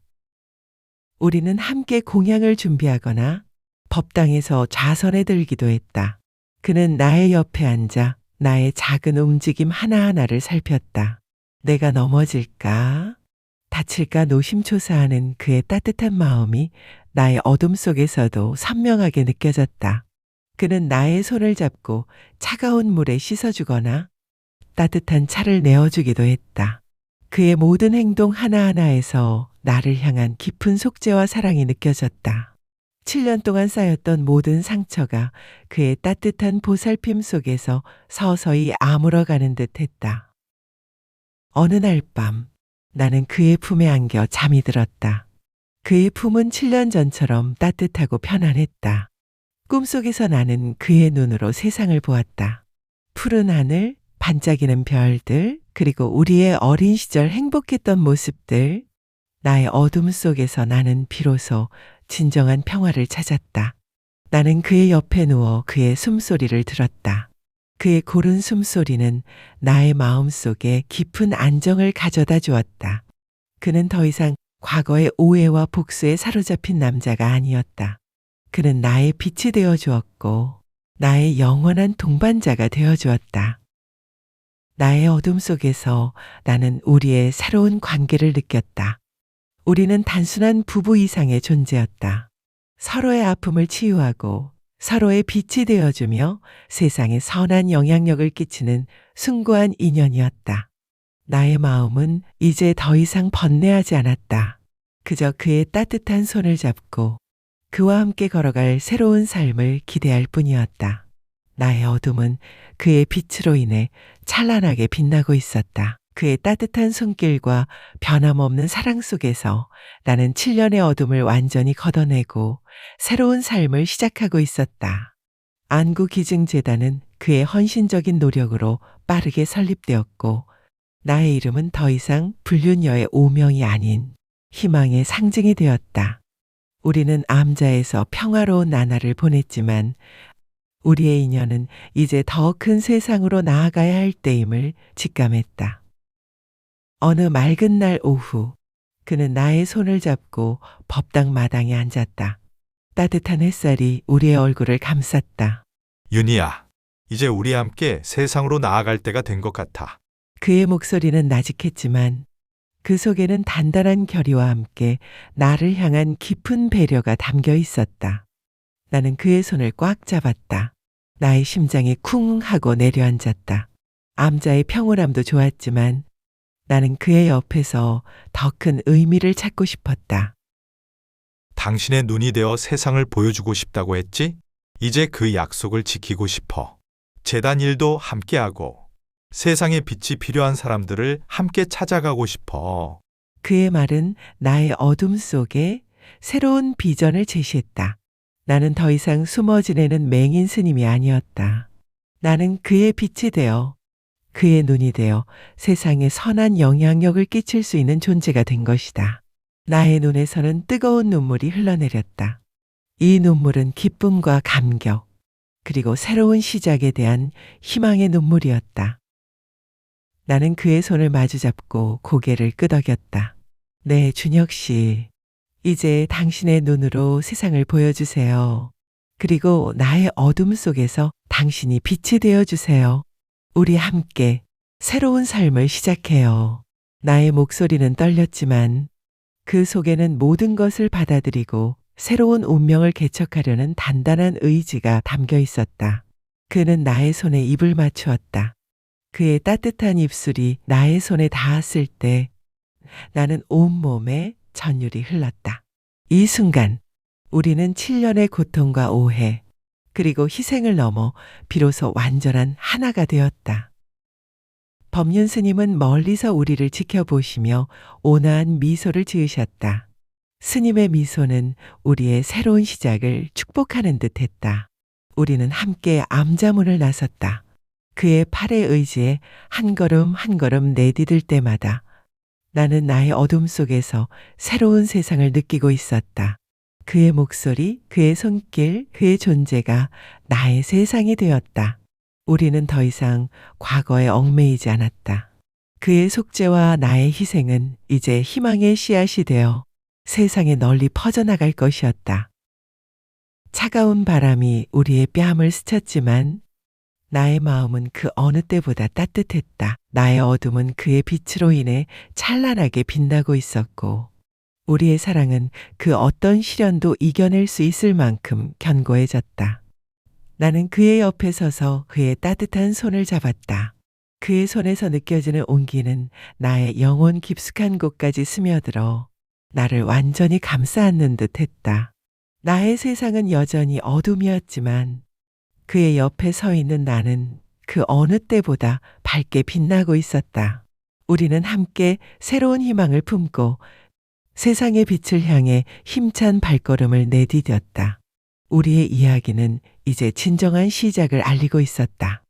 우리는 함께 공양을 준비하거나 법당에서 좌선에 들기도 했다. 그는 나의 옆에 앉아 나의 작은 움직임 하나하나를 살폈다. 내가 넘어질까? 다칠까 노심초사하는 그의 따뜻한 마음이 나의 어둠 속에서도 선명하게 느껴졌다. 그는 나의 손을 잡고 차가운 물에 씻어주거나 따뜻한 차를 내어주기도 했다. 그의 모든 행동 하나하나에서 나를 향한 깊은 속죄와 사랑이 느껴졌다. 7년 동안 쌓였던 모든 상처가 그의 따뜻한 보살핌 속에서 서서히 아물어가는 듯 했다. 어느 날 밤 나는 그의 품에 안겨 잠이 들었다. 그의 품은 7년 전처럼 따뜻하고 편안했다. 꿈속에서 나는 그의 눈으로 세상을 보았다. 푸른 하늘, 반짝이는 별들, 그리고 우리의 어린 시절 행복했던 모습들. 나의 어둠 속에서 나는 비로소 진정한 평화를 찾았다. 나는 그의 옆에 누워 그의 숨소리를 들었다. 그의 고른 숨소리는 나의 마음 속에 깊은 안정을 가져다 주었다. 그는 더 이상 과거의 오해와 복수에 사로잡힌 남자가 아니었다. 그는 나의 빛이 되어 주었고 나의 영원한 동반자가 되어 주었다. 나의 어둠 속에서 나는 우리의 새로운 관계를 느꼈다. 우리는 단순한 부부 이상의 존재였다. 서로의 아픔을 치유하고 서로의 빛이 되어주며 세상에 선한 영향력을 끼치는 숭고한 인연이었다. 나의 마음은 이제 더 이상 번뇌하지 않았다. 그저 그의 따뜻한 손을 잡고 그와 함께 걸어갈 새로운 삶을 기대할 뿐이었다. 나의 어둠은 그의 빛으로 인해 찬란하게 빛나고 있었다. 그의 따뜻한 손길과 변함없는 사랑 속에서 나는 7년의 어둠을 완전히 걷어내고 새로운 삶을 시작하고 있었다. 안구기증재단은 그의 헌신적인 노력으로 빠르게 설립되었고 나의 이름은 더 이상 불륜녀의 오명이 아닌 희망의 상징이 되었다. 우리는 암자에서 평화로운 나날을 보냈지만 우리의 인연은 이제 더 큰 세상으로 나아가야 할 때임을 직감했다. 어느 맑은 날 오후 그는 나의 손을 잡고 법당 마당에 앉았다. 따뜻한 햇살이 우리의 얼굴을 감쌌다. 윤희야, 이제 우리 함께 세상으로 나아갈 때가 된 것 같아. 그의 목소리는 나직했지만 그 속에는 단단한 결의와 함께 나를 향한 깊은 배려가 담겨 있었다. 나는 그의 손을 꽉 잡았다. 나의 심장이 쿵 하고 내려앉았다. 암자의 평온함도 좋았지만 나는 그의 옆에서 더 큰 의미를 찾고 싶었다. 당신의 눈이 되어 세상을 보여주고 싶다고 했지? 이제 그 약속을 지키고 싶어. 재단 일도 함께하고 세상에 빛이 필요한 사람들을 함께 찾아가고 싶어. 그의 말은 나의 어둠 속에 새로운 비전을 제시했다. 나는 더 이상 숨어 지내는 맹인 스님이 아니었다. 나는 그의 빛이 되어 그의 눈이 되어 세상에 선한 영향력을 끼칠 수 있는 존재가 된 것이다. 나의 눈에서는 뜨거운 눈물이 흘러내렸다. 이 눈물은 기쁨과 감격, 그리고 새로운 시작에 대한 희망의 눈물이었다. 나는 그의 손을 마주잡고 고개를 끄덕였다. 네, 준혁 씨. 이제 당신의 눈으로 세상을 보여주세요. 그리고 나의 어둠 속에서 당신이 빛이 되어주세요. 우리 함께 새로운 삶을 시작해요. 나의 목소리는 떨렸지만 그 속에는 모든 것을 받아들이고 새로운 운명을 개척하려는 단단한 의지가 담겨 있었다. 그는 나의 손에 입을 맞추었다. 그의 따뜻한 입술이 나의 손에 닿았을 때 나는 온몸에 전율이 흘렀다. 이 순간 우리는 7년의 고통과 오해 그리고 희생을 넘어 비로소 완전한 하나가 되었다. 법륜 스님은 멀리서 우리를 지켜보시며 온화한 미소를 지으셨다. 스님의 미소는 우리의 새로운 시작을 축복하는 듯 했다. 우리는 함께 암자문을 나섰다. 그의 팔의 의지에 한 걸음 한 걸음 내디딜 때마다 나는 나의 어둠 속에서 새로운 세상을 느끼고 있었다. 그의 목소리, 그의 손길, 그의 존재가 나의 세상이 되었다. 우리는 더 이상 과거에 얽매이지 않았다. 그의 속죄와 나의 희생은 이제 희망의 씨앗이 되어 세상에 널리 퍼져나갈 것이었다. 차가운 바람이 우리의 뺨을 스쳤지만 나의 마음은 그 어느 때보다 따뜻했다. 나의 어둠은 그의 빛으로 인해 찬란하게 빛나고 있었고 우리의 사랑은 그 어떤 시련도 이겨낼 수 있을 만큼 견고해졌다. 나는 그의 옆에 서서 그의 따뜻한 손을 잡았다. 그의 손에서 느껴지는 온기는 나의 영혼 깊숙한 곳까지 스며들어 나를 완전히 감싸 안는 듯 했다. 나의 세상은 여전히 어둠이었지만 그의 옆에 서 있는 나는 그 어느 때보다 밝게 빛나고 있었다. 우리는 함께 새로운 희망을 품고 세상의 빛을 향해 힘찬 발걸음을 내디뎠다. 우리의 이야기는 이제 진정한 시작을 알리고 있었다.